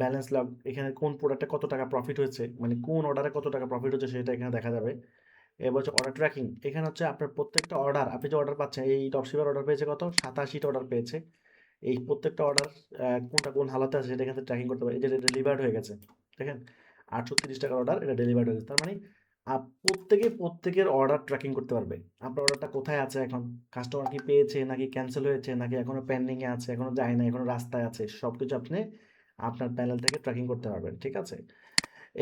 S1: ব্যালেন্স লগ, এখানে কোন প্রোডাক্টে কত টাকা প্রফিট হয়েছে, মানে কোন অর্ডারে কত টাকা প্রফিট হচ্ছে সেটা এখানে দেখা যাবে। এবার হচ্ছে অর্ডার ট্র্যাকিং। এখানে হচ্ছে আপনার প্রত্যেকটা অর্ডার, আপনি যে অর্ডার পাচ্ছেন, এই ড্রপশিপার অর্ডার পেয়েছে কত? ৮৭টা অর্ডার পেয়েছে। এই প্রত্যেকটা অর্ডার কোনটা কোন হালাতে আছে সেটা এখান থেকে ট্র্যাকিং করতে পারে। এই যে ডেলিভার্ড হয়ে গেছে। দেখেন ৮৩০ টাকার অর্ডার, এটা ডেলিভার্ড হয়ে গেছে। তার মানে প্রত্যেকের অর্ডার ট্র্যাকিং করতে পারবে। আপনার অর্ডারটা কোথায় আছে এখন, কাস্টমার কি পেয়েছে, নাকি ক্যান্সেল হয়েছে, নাকি এখনো পেন্ডিংয়ে আছে, এখনো যায় না, এখনো রাস্তায় আছে, সব কিছু আপনি আপনার প্যানেল থেকে ট্র্যাকিং করতে পারবেন। ঠিক আছে?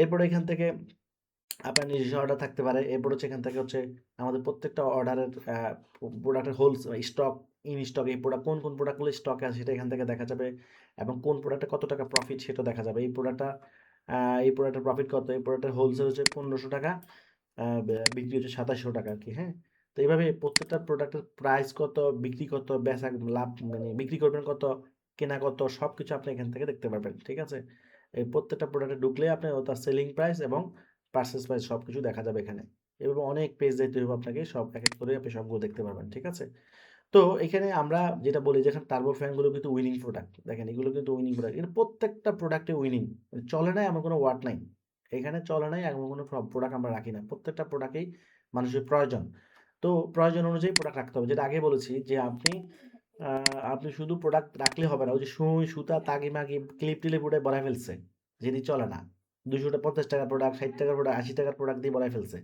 S1: এরপরে এখান থেকে আপনার নিজস্ব অর্ডার থাকতে পারে। এরপর হচ্ছে এখান থেকে হচ্ছে আমাদের প্রত্যেকটা অর্ডারের প্রোডাক্টের স্টক, ইন স্টক, এই কোন প্রোডাক্টগুলো স্টকে আছে সেটা এখান থেকে দেখা যাবে, এবং কোন প্রোডাক্টে কত টাকা প্রফিট সেটা দেখা যাবে। এই প্রোডাক্টের প্রফিট কত, এই প্রোডাক্টের হোলসেল হচ্ছে ১৫০০ টাকা, বিক্রি হচ্ছে ২৭০০ টাকা আর কি। হ্যাঁ? তো এইভাবে প্রত্যেকটা প্রোডাক্টের প্রাইস কত, বিক্রি কত, বেচা লাভ, মানে বিক্রি করবেন কত, কেনা কত, সব কিছু আপনি এখান থেকে দেখতে পারবেন। ঠিক আছে? এই প্রত্যেকটা প্রোডাক্টে ঢুকলে আপনি তার সেলিং প্রাইস এবং পারচেজ প্রাইস সব কিছু দেখা যাবে এখানে। এভাবে অনেক পেজ দেখতে হবে আপনাকে, সব এক এক করে আপনি সবগুলো দেখতে পারবেন। ঠিক আছে? তো এখানে আমরা যেটা বলি যে এখানে টার্বো ফ্যানগুলো কিন্তু উইনিং প্রোডাক্ট। দেখেন এগুলো কিন্তু উইনিং প্রোডাক্ট। এর প্রত্যেকটা প্রোডাক্টে উইনিং। চলে না এমন কোনো ওয়ার্ড নাই। এখানে চলে নাই এমন কোনো প্রোডাক্ট আমরা রাখি না। প্রত্যেকটা প্রোডাক্টেই মানুষের প্রয়োজন। তো প্রয়োজন অনুযায়ী প্রোডাক্ট রাখতে হবে। যেটা আগে বলেছি যে আপনি শুধু প্রোডাক্ট রাখলে হবে না। ওই যে সুই, সুতা, তাগি-মাগি, ক্লিপ-টিলিপ উঠায় বলায় ফেলছে। যেটি চলে না। ৳২৫০ প্রোডাক্ট, ৳৬০ প্রোডাক্ট, ৳৮০ প্রোডাক্ট দিয়ে বলায় ফেলছে।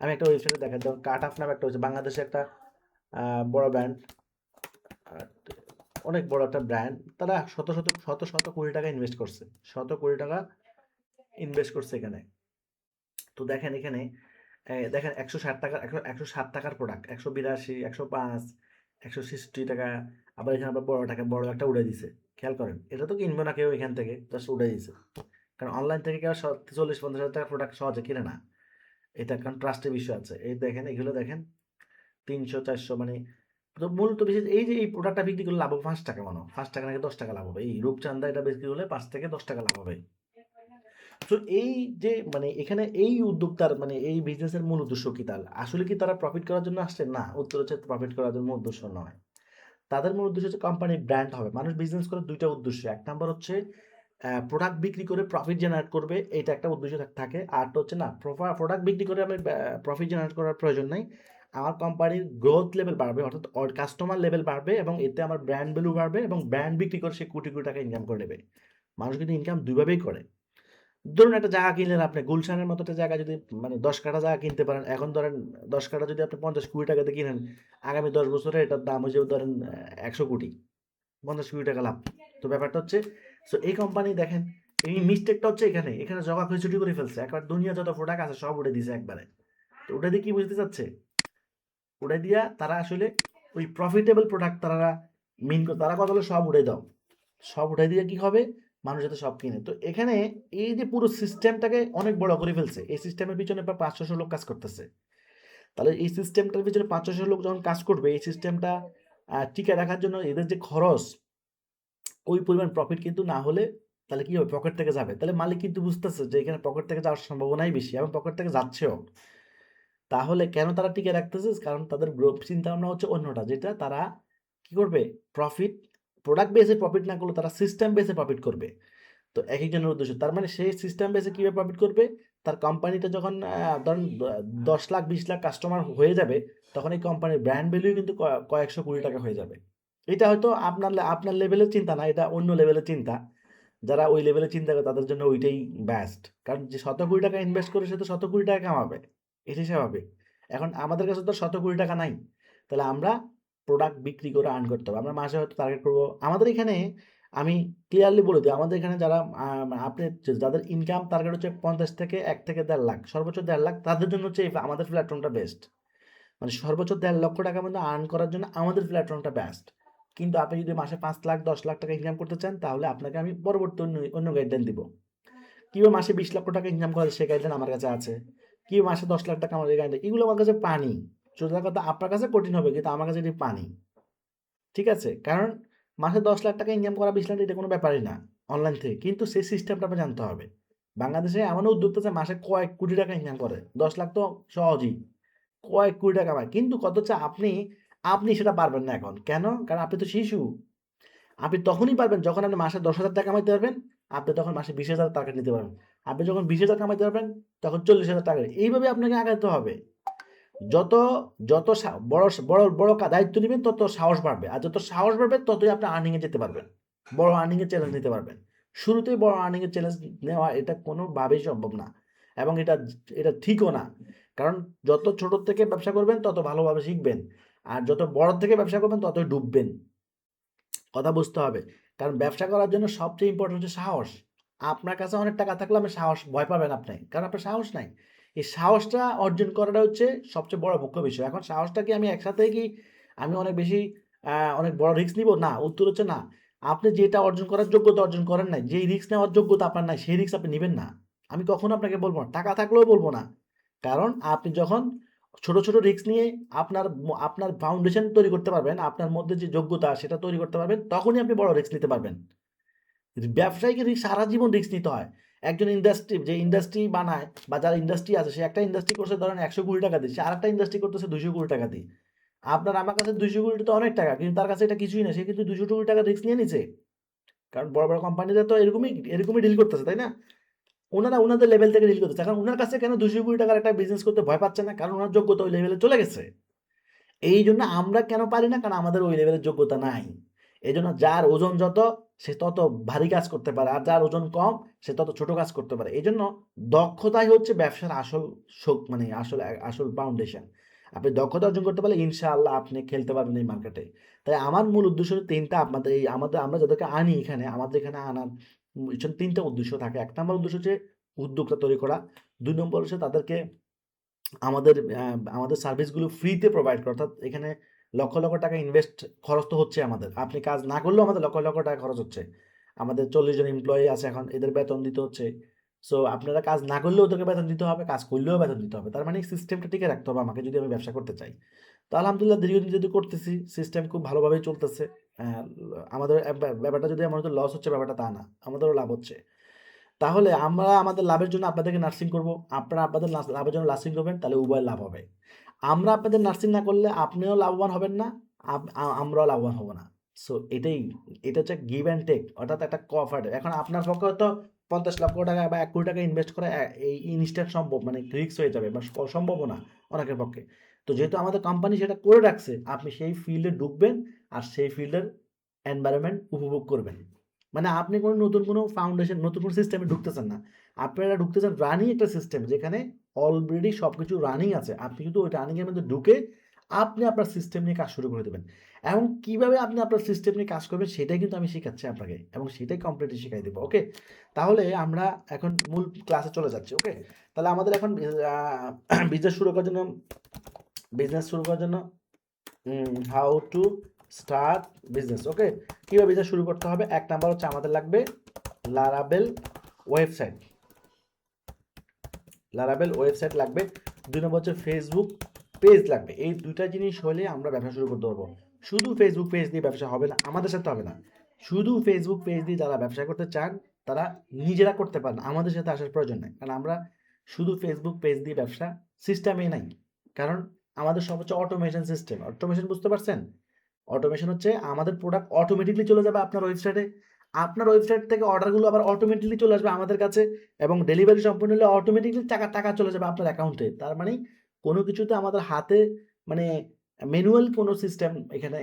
S1: আমি একটা ওয়েবসাইটে দেখাই, যেমন কাট আফ নামে একটা হচ্ছে বাংলাদেশে একটা বড় ব্র্যান্ড। অনেক বড় একটা ব্র্যান্ড, তারা শত শত শত শত কোটি টাকা ইনভেস্ট করছে, শত কোটি টাকা ইনভেস্ট করছে এখানে। তো দেখেন এখানে দেখেন 160 টাকা, 160 টাকার প্রোডাক্ট 182, 105, 166 টাকা। আবার এখানে আবার বড় টাকা বড় একটা উড়ে দিছে। খেয়াল করেন, এটা তো কিনবে না কেউ এখান থেকে, জাস্ট উড়ে দিছে। কারণ অনলাইন থেকে কেউ 40-50 হাজার টাকার প্রোডাক্ট সহজে কিনে না। এটা কারণ ট্রাস্টের বিষয় আছে। এই দেখেন, এগুলো দেখেন 300-400, মানে তো মূলত বেশি এই যে এই প্রোডাক্টটা বিক্রি করলে লাভ হবে 5 টাকা, মনে হয় 5 টাকা নাকি 10 টাকা লাভ হবে। এই রূপচাঁদা এটা বিক্রি করলে 5 থেকে 10 টাকা লাভ হবে। তো এই যে মানে এখানে এই উদ্যোক্তার মানে এই বিজনেসের মূল উদ্দেশ্য কি? তাহলে আসলে কি তারা প্রফিট করার জন্য আসছে? না, উত্তর হচ্ছে প্রফিট করার জন্য উদ্দেশ্য নয়। তাদের মূল উদ্দেশ্য হচ্ছে কোম্পানির ব্র্যান্ড হবে। মানুষ বিজনেস করে দুইটা উদ্দেশ্য। এক নাম্বার হচ্ছে প্রোডাক্ট বিক্রি করে প্রফিট জেনারেট করবে, এটা একটা উদ্দেশ্য থাকে। আরটা হচ্ছে না, প্রোডাক্ট বিক্রি করে আমি প্রফিট জেনারেট করার প্রয়োজন নাই। আমার কোম্পানির গ্রোথ লেভেল বাড়বে, অর্থাৎ কাস্টমার লেভেল বাড়বে এবং এতে আমার ব্র্যান্ড ভ্যালু বাড়বে এবং ব্র্যান্ড বিক্রি করে সে কোটি কোটি টাকা ইনকাম করে নেবে। মানুষ কিন্তু ইনকাম দুইভাবেই করে। ধরুন একটা জায়গা কিনলেন আপনি, গুলশানের মতো একটা জায়গা যদি মানে 10 কাঠা জায়গা কিনতে পারেন, এখন ধরেন 10 কাঠা যদি আপনি 50 কোটি টাকাতে কিনেন, আগামী 10 বছরে এটার দাম হয়ে যাবে ধরেন 100 কোটি, 50 কোটি টাকা লাভ। তো ব্যাপারটা হচ্ছে, সো এই কোম্পানি দেখেন, এই মিস্টেকটা হচ্ছে এখানে জগা খিচুড়ি করে ফেলছে, একবার দুনিয়া যত প্রোডাক্ট আছে সব উড়ে দিছে একবারে। তো ওটা দিয়ে কি বুঝতে চাচ্ছে? ওটা দিয়া তারা আসলে ওই প্রফিটেবল প্রোডাক্ট তারা তারা কথা হলো সব উড়ে দাও, সব উঠাই দিয়ে কি হবে, মানুষ যাতে সব কিনে। তো এখানে এই যে পুরো সিস্টেমটাকে অনেক বড় করে ফেলছে, এই সিস্টেমের পিছনে প্রায় 500 লোক কাজ করতেছে। তাহলে এই সিস্টেমটার পিছনে 500 লোক যখন কাজ করবে, এই সিস্টেমটা টিকে রাখার জন্য এদের যে খরচ, ওই পরিমাণ প্রফিট কিন্তু না হলে তাহলে কি হবে, পকেট থেকে যাবে। তাহলে মালিক কিন্তু বুঝতেছে যে এখানে পকেট থেকে যাওয়ার সম্ভাবনাই বেশি এবং পকেট থেকে যাচ্ছেও। তাহলে কেন তারা টিকে রাখতেছে? কারণ তাদের গ্রোথ চিন্তা ভাবনা হচ্ছে অন্যটা, যেটা তারা কি করবে, প্রফিট, প্রোডাক্ট বেসে প্রফিট না করলে তারা সিস্টেম বেসে প্রফিট করবে। তো একেকজনের উদ্দেশ্য, তার মানে সেই সিস্টেম বেসে কীভাবে প্রফিট করবে, তার কোম্পানিটা যখন ধরেন 10 লাখ 20 লাখ কাস্টমার হয়ে যাবে, তখন এই কোম্পানির ব্র্যান্ড ভ্যালু কিন্তু কয়েকশো কোটি টাকা হয়ে যাবে। এটা হয়তো আপনার লেভেলের চিন্তা না, এটা অন্য লেভেলের চিন্তা। যারা ওই লেভেলে চিন্তা করে তাদের জন্য ওইটাই বেস্ট। কারণ যে শত কোটি টাকা ইনভেস্ট করে সে তো শত কোটি টাকা কামাবে, এটাই স্বাভাবিক। এখন আমাদের কাছে তো শত কোটি টাকা নাই, তাহলে আমরা প্রোডাক্ট বিক্রি করে আর্ন করতে হবে। আমরা মাসে হয়তো টার্গেট করবো, আমাদের এখানে আমি ক্লিয়ারলি বলে দিই, আমাদের এখানে যারা আপনি যাদের ইনকাম টার্গেট হচ্ছে 50 থেকে 1 থেকে 1.5 লাখ, সর্বোচ্চ 1.5 লাখ, তাদের জন্য হচ্ছে আমাদের প্ল্যাটফর্মটা বেস্ট। মানে সর্বোচ্চ 1.5 লক্ষ টাকা মধ্যে আর্ন করার জন্য আমাদের প্ল্যাটফর্মটা বেস্ট। কিন্তু আপনি যদি মাসে 5 লাখ 10 লাখ টাকা ইনকাম করতে চান, তাহলে আপনাকে আমি পরবর্তী অন্য গাইডলাইন দিব। কিভাবে মাসে 20 লক্ষ টাকা ইনকাম করা যায়, সে গাইডলাইন আমার কাছে আছে। কি মাসে 10 লাখ টাকা আমাদের গাইডলাইন, এগুলো আমার কাছে পানি। সোজা কথা, আপনার কাছে কঠিন হবে, কিন্তু আমার কাছে এটি পানি। ঠিক আছে? কারণ মাসে 10 লাখ টাকা ইনকাম করা, 20 লাখ, এটা কোনো ব্যাপারই না অনলাইন থেকে। কিন্তু সেই সিস্টেমটা আপনার জানতে হবে। বাংলাদেশে এমনও উদ্যোক্তা আছে মাসে কয়েক কোটি টাকা ইনকাম করে। 10 লাখ তো সহজেই। কয়েক কোটি টাকা কামায়। কিন্তু কথা হচ্ছে আপনি সেটা পারবেন না এখন। কেন? কারণ আপনি তো শিশু। আপনি তখনই পারবেন যখন আপনি মাসে 10,000 টাকা কামাইতে পারবেন, আপনি তখন মাসে 20,000 টার্গেট নিতে পারবেন। আপনি যখন 20,000 কামাইতে পারবেন, তখন 40,000 টার্গেট। এইভাবে আপনাকে আগাতে হবে। যত যত বড় বড় বড় দায়িত্ব নিবেন, তত সাহস বাড়বে। আর যত সাহস বাড়বে, ততই আপনি আর্নিং এ যেতে পারবেন। বড় আর্নিং এর চ্যালেঞ্জ নিতে পারবেন। শুরুতেই বড় আর্নিং এর চ্যালেঞ্জ নেওয়া এটা কোনোভাবেই সম্ভব না। এবং এটা ঠিকও না। কারণ যত ছোট থেকে ব্যবসা করবেন, তত ভালোভাবে শিখবেন। আর যত বড় থেকে ব্যবসা করবেন, ততই ডুববেন। কথা বুঝতে হবে। কারণ ব্যবসা করার জন্য সবচেয়ে ইম্পোর্টেন্ট হচ্ছে সাহস। আপনার কাছে অনেক টাকা থাকলে আপনি ভয় পাবেন আপনি। কারণ আপনার সাহস নাই। এই সাহসটা অর্জন করাটা হচ্ছে সবচেয়ে বড় মুখ্য বিষয়। এখন সাহসটা কি আমি একসাথে কি আমি অনেক বেশি অনেক বড় রিস্ক নিবো? না, উত্তর হচ্ছে না। আপনি যেটা অর্জন করার যোগ্যতা অর্জন করেন নাই, যেই রিস্ক নেওয়ার যোগ্যতা আপনার নাই, সেই রিস্ক আপনি নিবেন না। আমি কখনো আপনাকে বলব না। টাকা থাকলেও বলব না। কারণ আপনি যখন ছোট, ছোট রিস্ক নিয়ে আপনার ফাউন্ডেশন তৈরি করতে পারবেন, আপনার মধ্যে যে যোগ্যতা সেটা তৈরি করতে পারবেন, তখনই আপনি বড় রিস্ক নিতে পারবেন। ব্যবসায়ীকে সারা জীবন রিস্ক নিতে হয়। একজন ইন্ডাস্ট্রি বানায় বা যার ইন্ডাস্ট্রি আছে, সে একটা ইন্ডাস্ট্রি করছে ধরেন 100 কোটি টাকা দিয়ে, সে আরেকটা ইন্ডাস্ট্রি করতেছে 200 কোটি টাকা দিয়ে। আপনার আমার কাছে 200 কোটি তো অনেক টাকা, কিন্তু তার কাছে এটা কিছুই না। সে কিন্তু 200 কোটি টাকা রিস্ক নিয়ে নিছে। কারণ বড়, বড় কোম্পানিরা তো এরকমই ডিল করতেছে, তাই না? উনারা উনাদের লেভেল থেকে ডিল করতেছে। এখন উনার কাছে কেন 200 কোটি টাকার একটা বিজনেস করতে ভয় পাচ্ছে না? কারণ উনার যোগ্যতা ওই লেভেলে চলে গেছে। এইজন্য আমরা কেন পারি না? কারণ আমাদের ওই লেভেলের যোগ্যতা নাই। এজন্য যার ওজন যত, সে তত ভারী কাজ করতে পারে। আর যার ওজন কম, সে তত ছোট কাজ করতে পারে। এজন্য দক্ষতাই হচ্ছে ব্যবসার আসল মানে আসল ফাউন্ডেশন। আপনি দক্ষতা অর্জন করতে পারলে ইনশাআল্লাহ আপনি খেলতে পারবেন এই মার্কেটে। তাই আমার মূল উদ্দেশ্য হচ্ছে ৩ টা আপনাদের এই আমরা যাদেরকে আনি এখানে, আমাদের এখানে আনার ৩ টা উদ্দেশ্য থাকে। ১ নাম্বার উদ্দেশ্য হচ্ছে উদ্যোক্তা তৈরি করা। ২ নম্বর হচ্ছে তাদেরকে আমাদের আমাদের সার্ভিসগুলো ফ্রিতে প্রোভাইড করা। অর্থাৎ এখানে লক্ষ, লক্ষ টাকা খরচ তো হচ্ছে আমাদের। আপনি কাজ না করলেও আমাদের লক্ষ, লক্ষ টাকা খরচ হচ্ছে। আমাদের ৪০ জন এমপ্লয়ি আছে এখন, এদের বেতন দিতে হচ্ছে। সো আপনারা কাজ না করলেও ওদেরকে বেতন দিতে হবে, কাজ করলেও বেতন দিতে হবে। তার মানে সিস্টেমটা টিকে রাখতে হবে আমাকে যদি আমি ব্যবসা করতে চাই। তো আলহামদুলিল্লাহ দীর্ঘদিন যেহেতু করতেছি, সিস্টেম খুব ভালোভাবেই চলতেছে। অ্যা আমাদের ব্যাপারটা যদি আমার লস হচ্ছে ব্যাপারটা তা না। আমাদেরও লাভ হচ্ছে। তাহলে আমরা আমাদের লাভের জন্য আপনাদেরকে নার্সিং করব। আপনারা আপনাদের লাভের জন্য নার্সিং করবেন, তাহলে উভয় লাভ হবে। আমরা আপনাদের নার্সিং না করলে আপনিও লাভবান হবেন না, আমরাও লাভবান হব না। সো এটা হচ্ছে গিভ অ্যান্ড টেক, অর্থাৎ একটা কফার। এখন আপনার পক্ষে হয়তো ৫০ লক্ষ টাকা বা ১ কোটি টাকা ইনভেস্ট করা এই ইনস্ট্যান্ট সম্ভব, মানে রিস্ক হয়ে যাবে বা অসম্ভবও না অনেকের পক্ষে। তো যেহেতু আমাদের কোম্পানি সেটা করে রাখছে, আপনি সেই ফিল্ডে ঢুকবেন আর সেই ফিল্ডের এনভায়রনমেন্ট উপভোগ করবেন। মানে আপনি কোনো নতুন কোনো ফাউন্ডেশন, নতুন কোনো সিস্টেমে ঢুকতেছেন না। আপনারা ঢুকতেছেন রানিং একটা সিস্টেম, যেখানে অলরেডি সবকিছু রানিং আছে। আপনি শুধু ওই রানিং এর মধ্যে ঢুকে আপনি আপনার সিস্টেম নিয়ে কাজ শুরু করে দেবেন। এবং কিভাবে আপনি আপনার সিস্টেম নিয়ে কাজ করবেন সেটাই কিন্তু আমি শিখাচ্ছি আপনাকে, এবং সেটাই কমপ্লিটলি শিখাই দেব। ওকে? তাহলে আমরা এখন মূল ক্লাসে চলে যাচ্ছি। ওকে? তাহলে আমাদের এখন বিজনেস শুরু করার জন্য হাউ টু স্টার্ট বিজনেস। ওকে? কিভাবে বিজনেস শুরু করতে হবে? ১ নাম্বার হচ্ছে আমাদের লাগবে লারাবেল ওয়েবসাইট। লারাবেল ওয়েবসাইট লাগবে। ২ নম্বর হচ্ছে ফেসবুক পেজ লাগবে। এই ২ টা জিনিস হলে আমরা ব্যবসা শুরু করতে পারবো। শুধু ফেসবুক পেজ দিয়ে ব্যবসা হবে না, আমাদের সাথে হবে না। শুধু ফেসবুক পেজ দিয়ে যারা ব্যবসা করতে চান, তারা নিজেরা করতে পারেন। আমাদের সাথে আসার প্রয়োজন নাই। কারণ আমরা শুধু ফেসবুক পেজ দিয়ে ব্যবসা সিস্টেমেই নাই। কারণ আমাদের সব হচ্ছে অটোমেশন সিস্টেম। অটোমেশন বুঝতে পারছেন? অটোমেশন হচ্ছে আমাদের প্রোডাক্ট অটোমেটিকলি চলে যাবে আপনার ওয়েবসাইটে। আপনার ওয়েবসাইট থেকে অর্ডারগুলো আবার অটোমেটিকলি চলে আসবে আমাদের কাছে, এবং ডেলিভারি সম্পূর্ণ হলে অটোমেটিকলি টাকা চলে যাবে আপনার অ্যাকাউন্টে। তার মানে কোনো কিছুতে আমাদের হাতে, মানে ম্যানুয়াল কোনো সিস্টেম এখানে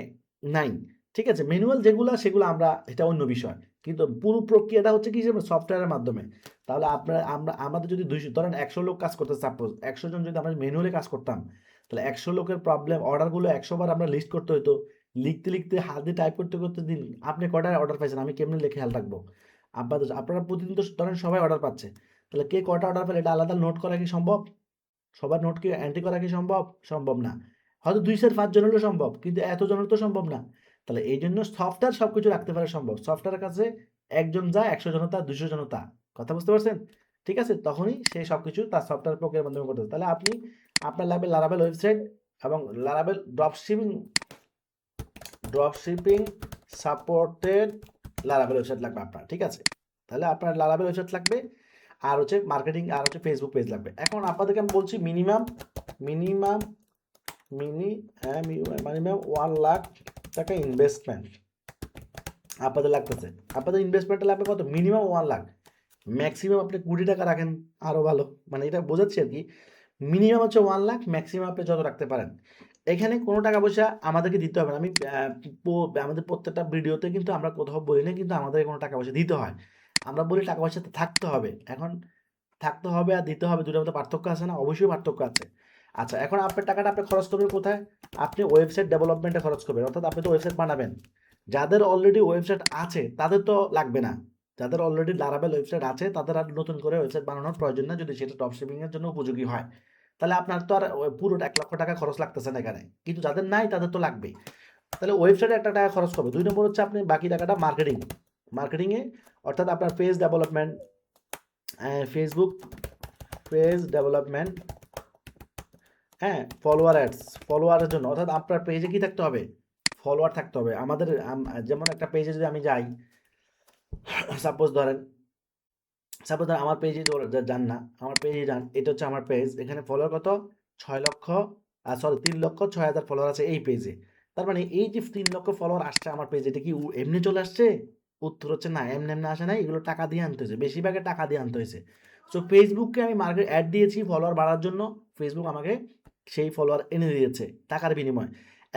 S1: নাই। ঠিক আছে? ম্যানুয়াল যেগুলা সেগুলো আমরা, এটা অন্য বিষয়। কিন্তু পুরো প্রক্রিয়াটা হচ্ছে কি যে সফটওয়্যারের মাধ্যমে। তাহলে আমাদের যদি ২০০, ধরেন ১০০ লোক কাজ করতেছে, সাপোজ ১০০ জন যদি আমরা ম্যানুয়ালি কাজ করতাম, তাহলে ১০০ লোকের প্রবলেম, অর্ডারগুলো ১০০ বার আমরা লিস্ট করতে হইতো। লিখতে হাত দিয়ে টাইপ করতে দিন আপনি কয়টা অর্ডার পাইছেন, আমি কেমনে লিখে খেয়াল রাখবো? আপনারা প্রতিদিন তো ধরেন সবাই অর্ডার পাচ্ছে। তাহলে কে কয়টা অর্ডার পেলে এটা আলাদা নোট করা কি সম্ভব? সবার নোট কি এন্ট্রি করা কি সম্ভব? সম্ভব না। হয়তো ২ ৪ ৫ জন হলে সম্ভব। কিন্তু এত জনের তো সম্ভব না। তাহলে এইজন্য সফটওয়্যার সবকিছু রাখতে পারা সম্ভব। সফটওয়্যারের কাছে একজন যা, ১০০ জন তা, ২০০ জন তা। কথা বুঝতে পারছেন? ঠিক আছে? তখনই সে সবকিছু তার সফটওয়্যার প্রক্রিয়ার মাধ্যমে করতে পারে। তাহলে আপনার লাগবে লারাবেল ওয়েবসাইট এবং লারাবেল ড্রপশিপিং সাপোর্টেড লারাবেল ওয়েবসাইট লাগবে আপনার। ঠিক আছে? তাহলে আপনার লারাবেল ওয়েবসাইট লাগবে, আর হচ্ছে মার্কেটিং, আর হচ্ছে ফেসবুক পেজ লাগবে। এখন আপনাদেরকে আমি বলছি মিনিমাম মিনিমাম মিনিমাম 1 লাখ টাকা ইনভেস্টমেন্ট আপনাদের লাগতেছে। আপনাদের ইনভেস্টমেন্টটা লাগবে কত? মিনিমাম 1 লাখ। ম্যাক্সিমাম আপনি ২০ টাকা রাখেন, আরো ভালো। মানে এটা বোঝাচ্ছি আরকি। মিনিমাম হচ্ছে 1 লাখ, ম্যাক্সিমাম আপনি যত রাখতে পারেন। এখানে কোনো টাকা পয়সা আমাদেরকে দিতে হবে না। আমি আমাদের প্রত্যেকটা ভিডিওতে কিন্তু আমরা কোথাও বলি না কিন্তু আমাদের কোনো টাকা পয়সা দিতে হয়। আমরা বলি টাকা পয়সা থাকতে হবে। এখন থাকতে হবে আর দিতে হবে, ২ টার মধ্যে পার্থক্য আছে না? অবশ্যই পার্থক্য আছে। আচ্ছা, এখন আপনার টাকাটা আপনি খরচ করবেন কোথায়? আপনি ওয়েবসাইট ডেভেলপমেন্টে খরচ করবেন। অর্থাৎ আপনি তো ওয়েবসাইট বানাবেন। যাদের অলরেডি ওয়েবসাইট আছে তাদের তো লাগবে না। যাদের অলরেডি লারাবেল ওয়েবসাইট আছে তাদের আর নতুন করে ওয়েবসাইট বানানোর প্রয়োজন নাই, যদি সেটা ড্রপ শিপিং এর জন্য উপযোগী হয়। তাহলে আপনার তো আর পুরো ১ লক্ষ টাকা খরচ লাগতেছে না এখানে। কিন্তু যাদের নাই তাদের তো লাগবেই। তাহলে ওয়েবসাইটে একটা টাকা খরচ করবে। ২ নম্বর হচ্ছে আপনি বাকি টাকাটা মার্কেটিং এ, অর্থাৎ আপনার page development, Facebook page development, হ্যাঁ, ফলোয়ারের জন্য, অর্থাৎ আপনার পেজে কি থাকতে হবে? ফলোয়ার থাকতে হবে। আমাদের যেমন একটা পেজে যদি আমি যাই, সাপোজ ধরেন আমার পেজে যান না, আমার পেজে যান, এটা হচ্ছে আমার পেজ। এখানে ফলোয়ার কত? ৩,০৬,০০০ ফলোয়ার আছে এই পেজে। তার মানে এই যে ৩,০০,০০০ ফলোয়ার আসছে আমার পেজে, এটা কি এমনি চলে আসছে? উত্তর হচ্ছে না, এমনি আসে নাই। এগুলো টাকা দিয়ে আনতে হয়েছে, বেশিরভাগে টাকা দিয়ে আনতে হয়েছে। সো ফেসবুককে আমি মার্কেট অ্যাড দিয়েছি ফলোয়ার বাড়ার জন্য। ফেসবুক আমাকে সেই ফলোয়ার এনে দিয়েছে টাকার বিনিময়ে।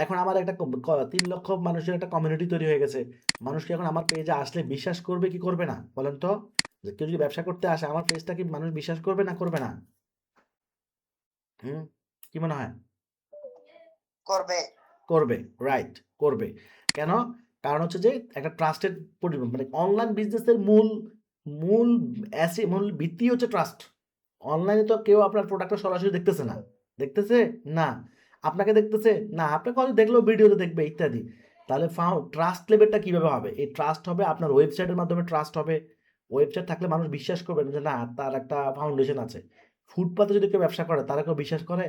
S1: এখন আমার একটা ৩,০০,০০০ মানুষের একটা কমিউনিটি তৈরি হয়ে গেছে। মানুষ কি এখন আমার পেজে আসলে বিশ্বাস করবে কি করবে না? বলেন তো? যে কেউ যদি ব্যবসা করতে আসে আমার পেজটা কি মানুষ বিশ্বাস করবে না করবে না? হুম? কি মনে হয়?
S2: করবে।
S1: করবে, রাইট, করবে। কেন? কারণ হচ্ছে যে একটা ট্রাস্টেড মানে অনলাইন বিজনেসের মূল মূল ভিত্তি হচ্ছে ট্রাস্ট। অনলাইনে তো কেউ আপনার প্রোডাক্টটা সরাসরি দেখতেছে না। দেখতেছে? না। আপনাকে দেখতেছে? না। আপনাকে হয়তো দেখলেও ভিডিওতে দেখবে ইত্যাদি। তাহলে ট্রাস্ট লেভেলটা কিভাবে হবে? এই ট্রাস্ট হবে আপনার ওয়েবসাইটের মাধ্যমে ট্রাস্ট হবে। ওয়েবসাইট থাকলে মানুষ বিশ্বাস করবে না যে না তার একটা ফাউন্ডেশন আছে। ফুটপাতে যদি কেউ ব্যবসা করে তারা কেউ বিশ্বাস করে?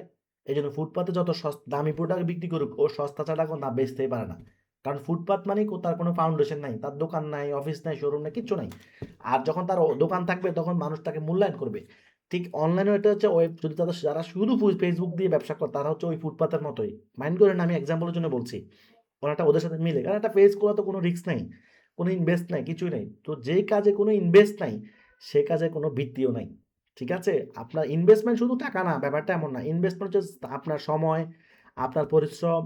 S1: এইজন্য ফুটপাতে যত দামি প্রোডাক্ট বিক্রি করুক ও সস্তা ছাড়া না বেচতেই পারে না। কারণ ফুটপাত মানেই তার কোনো ফাউন্ডেশন নাই। তার দোকান নাই, অফিস নাই, শোরুম নাই, কিচ্ছু নাই। আর যখন তার দোকান থাকবে তখন মানুষ তাকে মূল্যায়ন করবে। ঠিক অনলাইনেও এটা হচ্ছে যদি যারা শুধু ফেসবুক দিয়ে ব্যবসা করে তারা হচ্ছে ওই ফুটপাতের মতোই। মাইন্ড করেন আমি এক্সাম্পলের জন্য বলছি। অনেকটা ওদের সাথে মিলে। কারণ একটা পেজ খোলা তো কোনো রিস্ক নাই, কোনো ইনভেস্ট নাই, কিছুই নাই। তো যেই কাজে কোনো ইনভেস্ট নাই, সে কাজে কোনো ভিত্তিও নাই। ঠিক আছে? আপনার ইনভেস্টমেন্ট শুধু টাকা না, ব্যাপারটা এমন না। ইনভেস্টমেন্ট হচ্ছে আপনার সময়, আপনার পরিশ্রম,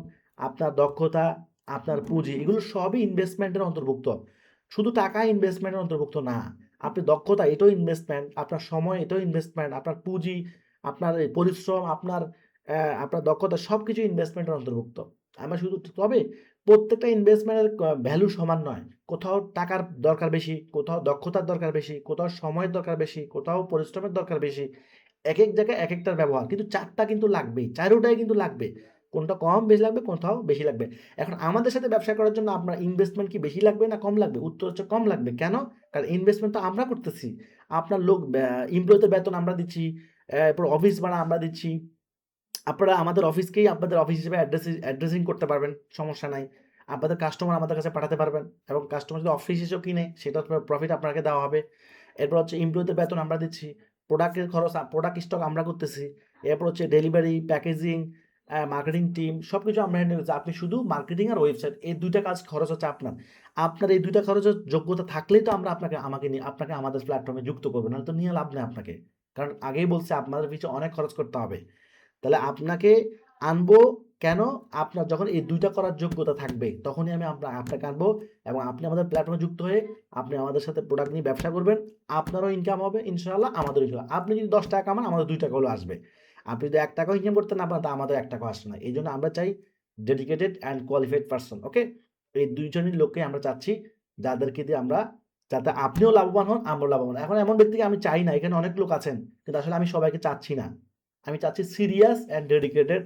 S1: আপনার দক্ষতা, আপনার পুঁজি এগুলো সবই ইনভেস্টমেন্টের অন্তর্ভুক্ত। শুধু টাকা ইনভেস্টমেন্টের অন্তর্ভুক্ত না। আপনি দক্ষতা এটাও ইনভেস্টমেন্ট, আপনার সময় এটাও ইনভেস্টমেন্ট, আপনার পুঁজি, আপনার এই পরিশ্রম, আপনার দক্ষতা সবকিছু ইনভেস্টমেন্টের অন্তর্ভুক্ত। আমরা শুধু তবে প্রত্যেকটা ইনভেস্টমেন্টের ভ্যালু সমান নয়। কোথাও টাকার দরকার বেশি, কোথাও দক্ষতার দরকার বেশি, কোথাও সময়ের দরকার বেশি, কোথাও পরিশ্রমের দরকার বেশি। একেক জায়গায় একেকটার ব্যবহার। কিন্তু ৪ টা কিন্তু লাগবেই। ৪ টাই কিন্তু লাগবে। কোনটা কম বেশি লাগবে, কোথাও বেশি লাগবে। এখন আমাদের সাথে ব্যবসা করার জন্য আপনার ইনভেস্টমেন্ট কি বেশি লাগবে না কম লাগবে? উত্তর হচ্ছে কম লাগবে। কেন? কারণ ইনভেস্টমেন্ট তো আমরা করতেছি। আপনার এমপ্লয়িদের বেতন আমরা দিচ্ছি। এরপর অফিস ভাড়া আমরা দিচ্ছি। আপনারা আমাদের অফিসকেই আপনাদের অফিস হিসেবে অ্যাড্রেসিং করতে পারবেন, সমস্যা নাই। আপনাদের কাস্টমার আমাদের কাছে পাঠাতে পারবেন এবং কাস্টমার যদি অফিস হিসেবেও কিনে সেটার প্রফিট আপনাকে দেওয়া হবে। এরপর হচ্ছে এমপ্লয়িদের বেতন আমরা দিচ্ছি। প্রোডাক্টের খরচ প্রোডাক্ট স্টক আমরা করতেছি। এরপর হচ্ছে ডেলিভারি, প্যাকেজিং, মার্কেটিং টিম সবকিছু আমরা হ্যান্ডেল করছি। আপনি শুধু মার্কেটিং আর ওয়েবসাইট এই ২ টা কাজ খরচ হচ্ছে আপনার। আপনার এই ২ টা খরচের যোগ্যতা থাকলেই তো আমরা আপনাকে আমাদের প্ল্যাটফর্মে যুক্ত করব। নাহলে তো নিয়ে লাভ নেই আপনাকে। কারণ আগেই বলছি আপনাদের পিছনে অনেক খরচ করতে হবে। তাহলে আপনাকে আনবো কেন? আপনার যখন এই ২ টা করার যোগ্যতা থাকবে, তখনই আমি আপনাকে আনবো এবং আপনি আমাদের প্ল্যাটফর্মে যুক্ত হয়ে আপনি আমাদের সাথে প্রোডাক্ট নিয়ে ব্যবসা করবেন। আপনারও ইনকাম হবে ইনশাআল্লাহ, আমাদেরও ইনশাআল্লাহ। আপনি যদি ৳১০ কামান, আমাদের ৳২ হলেও আসবে। আপনি যদি ৳১ ইনকাম করতে না পারেন, তা আমাদের ৳১ আসবে না। এইজন্য আমরা চাই ডেডিকেটেড অ্যান্ড কোয়ালিফাইড পারসন, ওকে? এই ২ জনের লোককে আমরা চাচ্ছি, যাদেরকে দিয়ে যাতে আপনিও লাভবান হন, আমরাও লাভবান হই। এখন এমন ব্যক্তিকে আমি চাই না, এখানে অনেক লোক আছেন। কিন্তু আসলে আমি সবাইকে চাচ্ছি না। আমি চাচ্ছি সিরিয়াস অ্যান্ড ডেডিকেটেড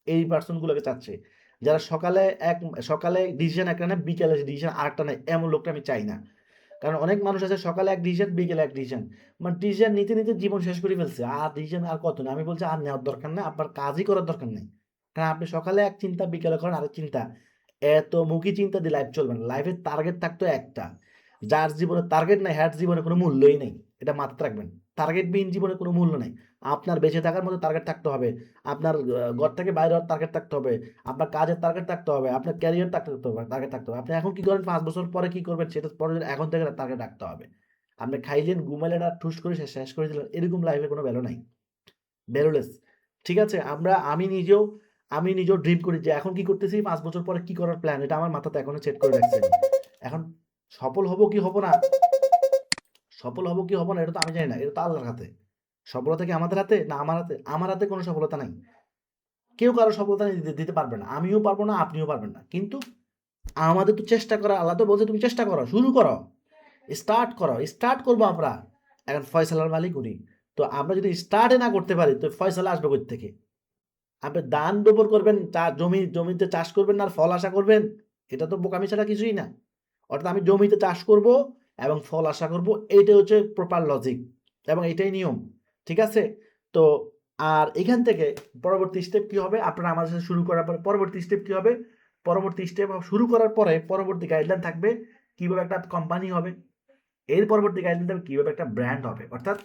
S1: এই পারসন গুলোকে চাচ্ছি। যারা সকালে ডিসিশন একটা নেয়, বিকেলে ডিসিশন আরেকটা নেয়, এমন লোকটা আমি চাই না। কারণ অনেক মানুষ আছে সকালে এক ডিসিশন, বিকেলে এক ডিসিশন। মানে ডিসিশন নিতে জীবন শেষ করে ফেলছে। আর ডিসিশন আর কত না? আমি বলছি আর নেওয়ার দরকার নাই। আপনার কাজই করার দরকার নেই। কারণ আপনি সকালে এক চিন্তা, বিকেলে করেন আরেক চিন্তা। এত মুখী চিন্তা দিয়ে লাইফ চলবে না। লাইফের টার্গেট থাকতো একটা। যার জীবনে টার্গেট নাই, হ্যার জীবনে কোনো মূল্যই নেই। এটা মাথায় রাখবেন। টার্গেটবিহীন জীবনে কোনো মূল্য নাই। আপনার বেঁচে থাকার মতো টার্গেট থাকতে হবে। আপনার ঘর থেকে বাইরে হওয়ার টার্গেট থাকতে হবে। আপনার কাজের টার্গেট থাকতে হবে। আপনার ক্যারিয়ার টার্গেট থাকতে হবে। আপনি এখন কি করেন, ৫ বছর পরে কি করবেন সেটা পরে এখন থেকে টার্গেট রাখতে হবে। আপনি খাইলেন, ঘুমাইলেন আর ঠুস করে শেষ করে দিলেন। এরকম লাইফে কোনো ভ্যালু নাই। ভ্যালুলেস। ঠিক আছে? আমি নিজেও ড্রিম করি যে এখন কি করতেছি, ৫ বছর পরে কি করার প্ল্যান এটা আমার মাথাতে এখনো সেট করে রাখছি আমি। এখন সফল হব কি হব না, এটা তো আমি জানি না। এটা তো আল্লাহর হাতে। সফলতা কি আমাদের হাতে? না আমার হাতে? আমার হাতে কোনো সফলতা নাই। কেউ কারো সফলতা দিতে দিতে পারবে না। আমিও পারব না, আপনিও পারবেন না। কিন্তু আমাদের তো চেষ্টা করা, আল্লাহ তো বলছে তুমি চেষ্টা করো, শুরু করো, স্টার্ট করো। স্টার্ট করবো আমরা। এখন ফয়সালার মালিক উনি। তো আমরা যদি স্টার্টই না করতে পারি তো ফয়সালা আসবে কোত্থেকে? আপনি দান রোপণ করবেন, জমিতে চাষ করবেন না আর ফল আশা করবেন। এটা তো বোকামি ছাড়া কিছুই না। অর্থাৎ আমি জমিতে চাষ করব এবং ফল আশা করব। এইটাই হচ্ছে প্রপার লজিক এবং এটাই নিয়ম। ঠিক আছে? তো আর এখান থেকে পরবর্তী স্টেপ কি হবে? আপনারা আমাদের সাথে শুরু করার পরে পরবর্তী স্টেপ কি হবে? পরবর্তী স্টেপ শুরু করার পরে পরবর্তী গাইডলাইন থাকবে কিভাবে একটা কোম্পানি হবে। এর পরবর্তী গাইডলাইন থাকবে কিভাবে একটা ব্র্যান্ড হবে। অর্থাৎ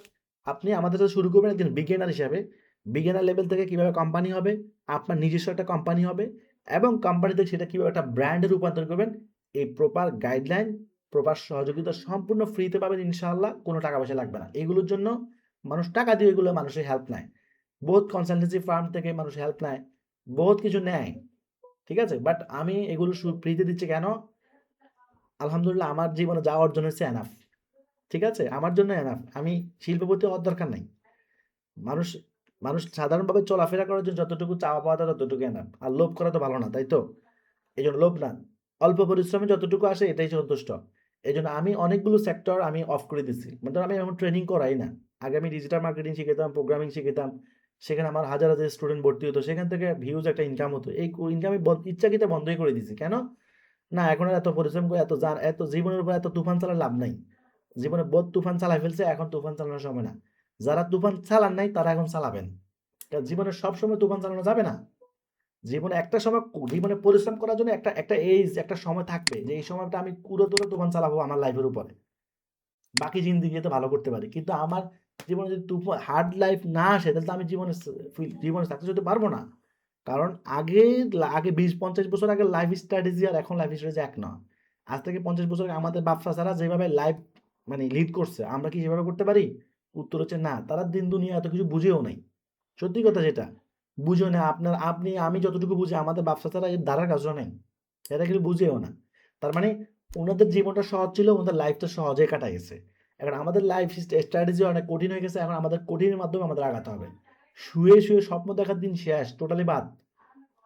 S1: আপনি আমাদের সাথে শুরু করবেন একজন বিগিনার হিসাবে। বিগিনার লেভেল থেকে কিভাবে কোম্পানি হবে, আপনার নিজস্ব একটা কোম্পানি হবে এবং কোম্পানি থেকে সেটা কিভাবে একটা ব্র্যান্ডে রূপান্তর করবেন। এই প্রপার গাইডলাইন, প্রপার সহযোগিতা সম্পূর্ণ ফ্রিতে পাবেন ইনশাআল্লাহ। কোনো টাকা পয়সা লাগবে না। এগুলোর জন্য মানুষ টাকা দিয়ে এগুলো মানুষের হেল্প নেয়। বহুত কনসালটেন্সি ফার্ম থেকে মানুষ হেল্প নেয়। বহুত কিছু নেয়। ঠিক আছে? বাট আমি এগুলো ফ্রিতে দিচ্ছি কেন? আলহামদুলিল্লাহ আমার জীবনে যা অর্জন হয়েছে এনাফ। ঠিক আছে? আমার জন্য এনাফ। আমি শিল্পপতি হওয়ার দরকার নাই। মানুষ মানুষ সাধারণভাবে চলাফেরা করার জন্য যতটুকু চাওয়া পাওয়া যায় ততটুকু এনাফ। আর লোভ করা তো ভালো না, তাই তো? এজন্য লোভ না। অল্প পরিশ্রমে যতটুকু আসে এটাই যথেষ্ট। এজন্য আমি অনেকগুলো সেক্টর আমি অফ করে দিছি। মানে ধরুন আমি এখন ট্রেনিং করাই না। আগে আমি ডিজিটাল মার্কেটিং শিখাইতাম, প্রোগ্রামিং শিখাইতাম। সেখানে আমার হাজার, হাজার স্টুডেন্ট ভর্তি হতো। সেখান থেকে হিউজ একটা ইনকাম হতো। এই ইনকাম আমি ইচ্ছাকৃত বন্ধই করে দিছি। কেন? না এখন আর এত পরিশ্রম করে এত জীবনের উপর এত তুফান চালায় লাভ নাই। জীবনে বহুত তুফান চালায় ফেলছে, এখন তুফান চালানোর সময় না। যারা তুফান চালান নাই তারা এখন চালাবেন। কারণ জীবনে সবসময় তুফান চালানো যাবে না। জীবনে একটা সময় জীবনে পরিশ্রম করার জন্য একটা এইজ একটা সময় থাকবে যে এই সময়টা আমি পুরো তুফান চালাবো আমার লাইফের উপরে। বাকি জিন্দেগিতে ভালো করতে পারি। কিন্তু আমার জীবনে যদি হার্ড লাইফ না আসে তাহলে তো আমি জীবনে সাকসেস হতে পারবো না। কারণ আগে ২০-৫০ বছর আগে লাইফ স্ট্র্যাটেজি আর এখন লাইফ স্ট্র্যাটেজি এক না। আজ থেকে ৫০ বছর আগে আমাদের বাপ চাচারা যেভাবে লাইফ মানে লিড করছে আমরা কি সেভাবে করতে পারি? উত্তর হচ্ছে না। তারা দিন দুনিয়া এত কিছু বুঝেও নাই। সত্যি কথা যেটা। বুঝেও না আমি যতটুকু বুঝি আমাদের বাপ চাচারা এর ধারার কাছেও নাই। এরা কিন্তু বুঝেও না। তার মানে উনাদের জীবনটা সহজ ছিল, উনাদের লাইফটা সহজেই কাটা গেছে। এখন আমাদের লাইফ স্ট্র্যাটেজি অনেক কঠিন হয়ে গেছে। এখন আমাদের কঠিনের মাধ্যমে আমাদের আগাতে হবে। শুয়ে স্বপ্ন দেখার দিন শেষ, টোটালি বাদ।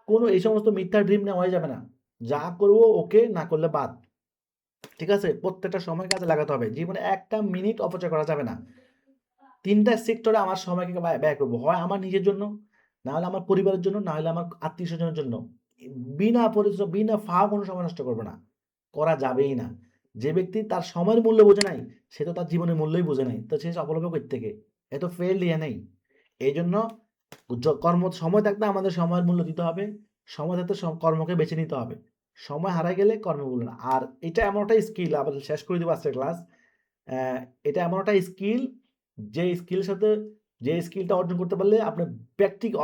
S1: কোনো এই সমস্ত মিথ্যা ড্রিম নেওয়াই যাবে না। যা করবো ওকে, না করলে বাদ। ঠিক আছে? প্রত্যেকটা সময় কাজে লাগাতে হবে। জীবনে একটা মিনিট অপচয় করা যাবে না। ৩ টা সেক্টরে আমার সময়কে ব্যয় করব। হয় আমার নিজের জন্য, না হলে আমার পরিবারের জন্য, না হলে আমার আত্মীয়স্বজনের জন্য। বিনা পরিশ্রম, বিনা ফাও কোনো সময় নষ্ট করব না। করা যাবেই না। যে ব্যক্তি তার সময়ের মূল্য বোঝে নাই, সে তো তার জীবনের মূল্যই বোঝে নাই। তো সে সফল হবে কোত্থেকে? এ তো ফেইল্ড ইয়ে নেই। এইজন্য সময় থাকতে আমাদের সময়ের মূল্য দিতে হবে। সময় থাকতে কর্মকে বেছে নিতে হবে। সময় হারায় গেলে কর্মের মূল্য না। আর এটা এমন একটা স্কিল আবার শেষ করে দিব আজকের ক্লাস। অ্যা এটা এমন একটা স্কিল যে স্কিলের সাথে যে স্কিলটা অর্জন করতে পারলে আপনি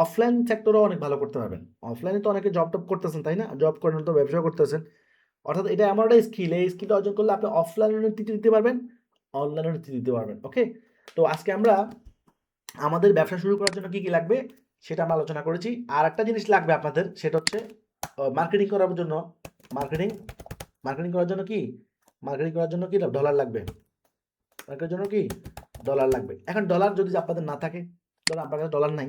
S1: অফলাইন সেক্টরেও অনেক ভালো করতে পারবেন। অফলাইনে তো অনেকে জব-টব করতেছেন, তাই না? জব করেন তো ব্যবসাও করতেছেন। অর্থাৎ এটা এমন একটা স্কিল, এই স্কিলটা অর্জন করলে আপনি অফলাইনেও নেতৃত্ব দিতে পারবেন, অনলাইনেও নেতৃত্ব দিতে পারবেন। ওকে? তো আজকে আমরা আমাদের ব্যবসা শুরু করার জন্য কি লাগবে সেটা আমরা আলোচনা করেছি। আর একটা জিনিস লাগবে আপনাদের সেটা হচ্ছে মার্কেটিং করার জন্য মার্কেটিং মার্কেটিং করার জন্য কি? মার্কেটিং করার জন্য কি ডলার লাগবে। মার্কেটের জন্য কি? ডলার লাগবে। এখন ডলার যদি আপনাদের না থাকে, ধরুন আপনার কাছে ডলার নাই,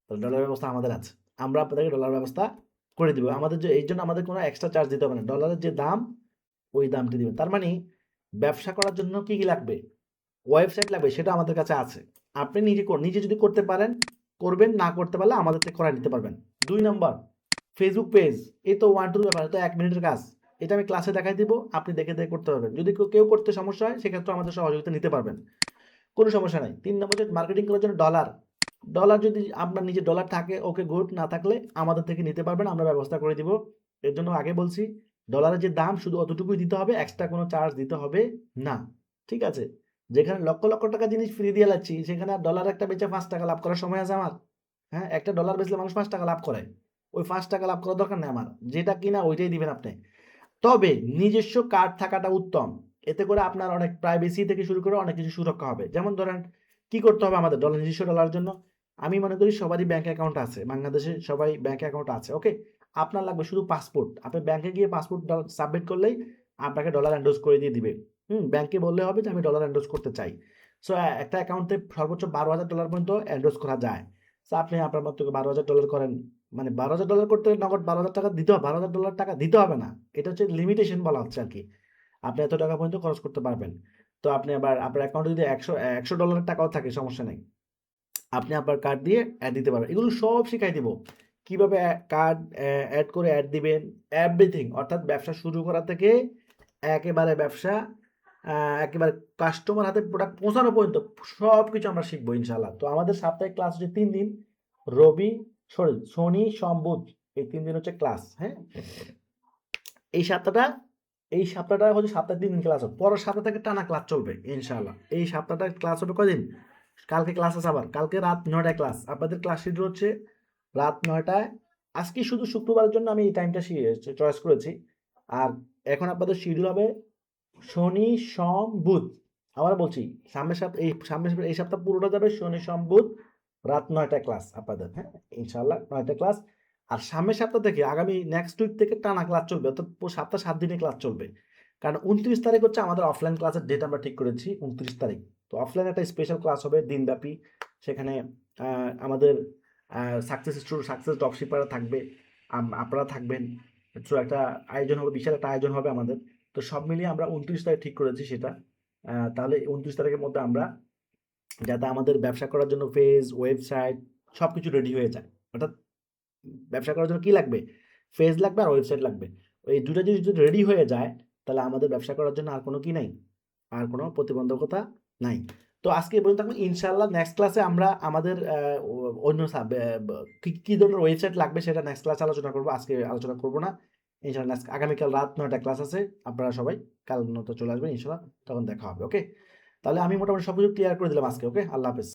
S1: তাহলে ডলারের ব্যবস্থা আমাদের আছে। আমরা আপনাদেরকে ডলার ব্যবস্থা করে দিব। এর জন্য আমাদের কোনো এক্সট্রা চার্জ দিতে হবে না। ডলারের যে দাম, ওই দামটি দিবেন। তার মানে ব্যবসা করার জন্য কি লাগবে? ওয়েবসাইট লাগবে, সেটা আমাদের কাছে আছে। আপনি নিজে যদি করতে পারেন, করবেন, না করতে পারলে আমাদের থেকে করায় নিতে পারবেন। ২ নাম্বার ফেসবুক পেজ। এই তো 1 2 ব্যাপার, এটা ১ মিনিটের কাজ। এটা আমি ক্লাসে দেখাই দিব, আপনি দেখে করতে পারবেন। যদি কেউ করতে সমস্যা হয় সেক্ষেত্রে আমাদের সহযোগিতা নিতে পারবেন। কোনো সমস্যা নাই। ৩ নম্বর হচ্ছে মার্কেটিং করার জন্য ডলার। ডলার যদি আপনার নিজের ডলার থাকে ওকে গুড, না থাকলে আমাদের থেকে নিতে পারবেন, আমরা ব্যবস্থা করে দিব। এর জন্য আগে বলছি ডলারের যে দাম শুধু অতটুকুই দিতে হবে, এক্সট্রা কোনো চার্জ দিতে হবে না। ঠিক আছে? যেখানে লক্ষ টাকা জিনিস ফ্রি দিয়ে যাচ্ছি সেখানে আর ডলার একটা বেচে ৳৫ লাভ করার সময় আছে আমার? হ্যাঁ? একটা ডলার বেচলে মানুষ ৳৫ লাভ করে। ওই ৳৫ লাভ করার দরকার নেই আমার। যেটা কিনা ওইটাই দিবেন আপনি। তবে নিজস্ব কার্ড থাকাটা উত্তম। এতে করে আপনার অনেক প্রাইভেসি থেকে শুরু করে অনেক কিছু সুরক্ষা হবে। যেমন ধরেন কি করতে হবে আমাদের নিজস্ব ডলার জন্য? আমি মনে করি সবারই ব্যাংক অ্যাকাউন্ট আছে। বাংলাদেশে সবাই ব্যাংক অ্যাকাউন্ট আছে। ওকে? আপনার লাগবে শুধু পাসপোর্ট। আপনি ব্যাংকে গিয়ে পাসপোর্ট সাবমিট করলেই আপনাকে ডলার এন্ডোর্স করে দিয়ে দিবে। ব্যাংকে বললে হবে যে আমি ডলার এন্ডোর্স করতে চাই। সো একটা অ্যাকাউন্টে সর্বোচ্চ $১২,০০০ পর্যন্ত এন্ডোর্স করা যায়। সো আপনি আপনার মত করে $১২,০০০ করেন। মানে $১২,০০০ করতে নগদ $১২,০০০ দিতে হবে, $১২,০০০ টাকা দিতে হবে না। এটা হচ্ছে লিমিটেশন বলা হচ্ছে আরকি। আপনি এত টাকা পর্যন্ত খরচ করতে পারবেন। তো আপনি আবার আপনার অ্যাকাউন্টে যদি $১০০ টাকাও থাকে সমস্যা নাই। আপনি আপনার কার্ড দিয়ে অ্যাড দিতে পারবেন। এগুলো সব শিখাই দিব। কিভাবে কার্ড অ্যাড করে অ্যাড দিবেন, এভরিথিং। অর্থাৎ ব্যবসা শুরু করা থেকে একেবারে ব্যবসা আ একেবারে কাস্টমার হাতে প্রোডাক্ট পৌঁছানো পর্যন্ত সবকিছু আমরা শিখবো ইনশাআল্লাহ। তো আমাদের সাপ্তাহিক ক্লাস হচ্ছে ৩ দিন। শনি, সোম, বুধ এই ৩ দিন হচ্ছে ক্লাস, হ্যাঁ? এই সপ্তাহটা এই সপ্তাহটা হচ্ছে সপ্তাহে ৩ দিন ক্লাস হবে। পরের সপ্তাহ থেকে টানা ক্লাস চলবে ইনশাআল্লাহ। এই সপ্তাহটা ক্লাস হবে কয়দিন? কালকে ক্লাস আছে আবার। কালকে রাত ৯ টায় ক্লাস। আপনাদের ক্লাস শিডিউল হচ্ছে রাত ৯ টায়। আজকে শুধু শুক্রবারের জন্য আমি এই টাইমটা চয়েস করেছি। আর এখন আপনাদের শিডিউল হবে শনি, সোম, বুধ। আবারও বলছি সামনের সপ্তাহ এই সপ্তাহ পুরোটা যাবে শনি, সোম, বুধ রাত ৯ টায় ক্লাস আপনাদের, হ্যাঁ? ইনশাআল্লাহ ৯ টায় ক্লাস। আর সামনের সপ্তাহ থেকে আগামী নেক্সট উইক থেকে টানা ক্লাস চলবে। অর্থাৎ সপ্তাহে ৭ দিনে ক্লাস চলবে। কারণ ২৯ তারিখ হচ্ছে আমাদের অফলাইন ক্লাসের ডেট আমরা ঠিক করেছি ২৯ তারিখ। তো অফলাইনে একটা স্পেশাল ক্লাস হবে দিনব্যাপী। সেখানে আমাদের সাকসেস ড্রপশিপাররা থাকবে, আপনারা থাকবেন। সো একটা আয়োজন হবে, বিশাল একটা আয়োজন হবে আমাদের। তো সব মিলিয়ে আমরা 29 তারিখ ঠিক করেছি সেটা। তাহলে 29 তারিখের মধ্যে আমরা যাতে আমাদের ব্যবসা করার জন্য পেজ, ওয়েবসাইট সবকিছু রেডি হয়ে যায়। অর্থাৎ ব্যবসা করার জন্য কি লাগবে? পেজ লাগবে আর ওয়েবসাইট লাগবে। এই ২ টা জিনিস যদি রেডি হয়ে যায়, তাহলে আমাদের ব্যবসা করার জন্য আর কোনো কি নাই? আর কোনো প্রতিবন্ধকতা নাই। তো আজকে এই পর্যন্ত থাকবে। ইনশাআল্লাহ নেক্সট ক্লাসে আমরা আমাদের অন্য কি ধরনের ওয়েবসাইট লাগবে সেটা নেক্সট ক্লাসে আলোচনা করব। আজকে আলোচনা করব না। ইনশাআল্লাহ আগামীকাল রাত ৯ টায় ক্লাস আছে। আপনারা সবাই কাল মতো চলে আসবেন ইনশাআল্লাহ। তখন দেখা হবে। ওকে? তাহলে আমি মোটামুটি সবকিছু ক্লিয়ার করে দিলাম আজকে। ওকে? আল্লাহ হাফেজ।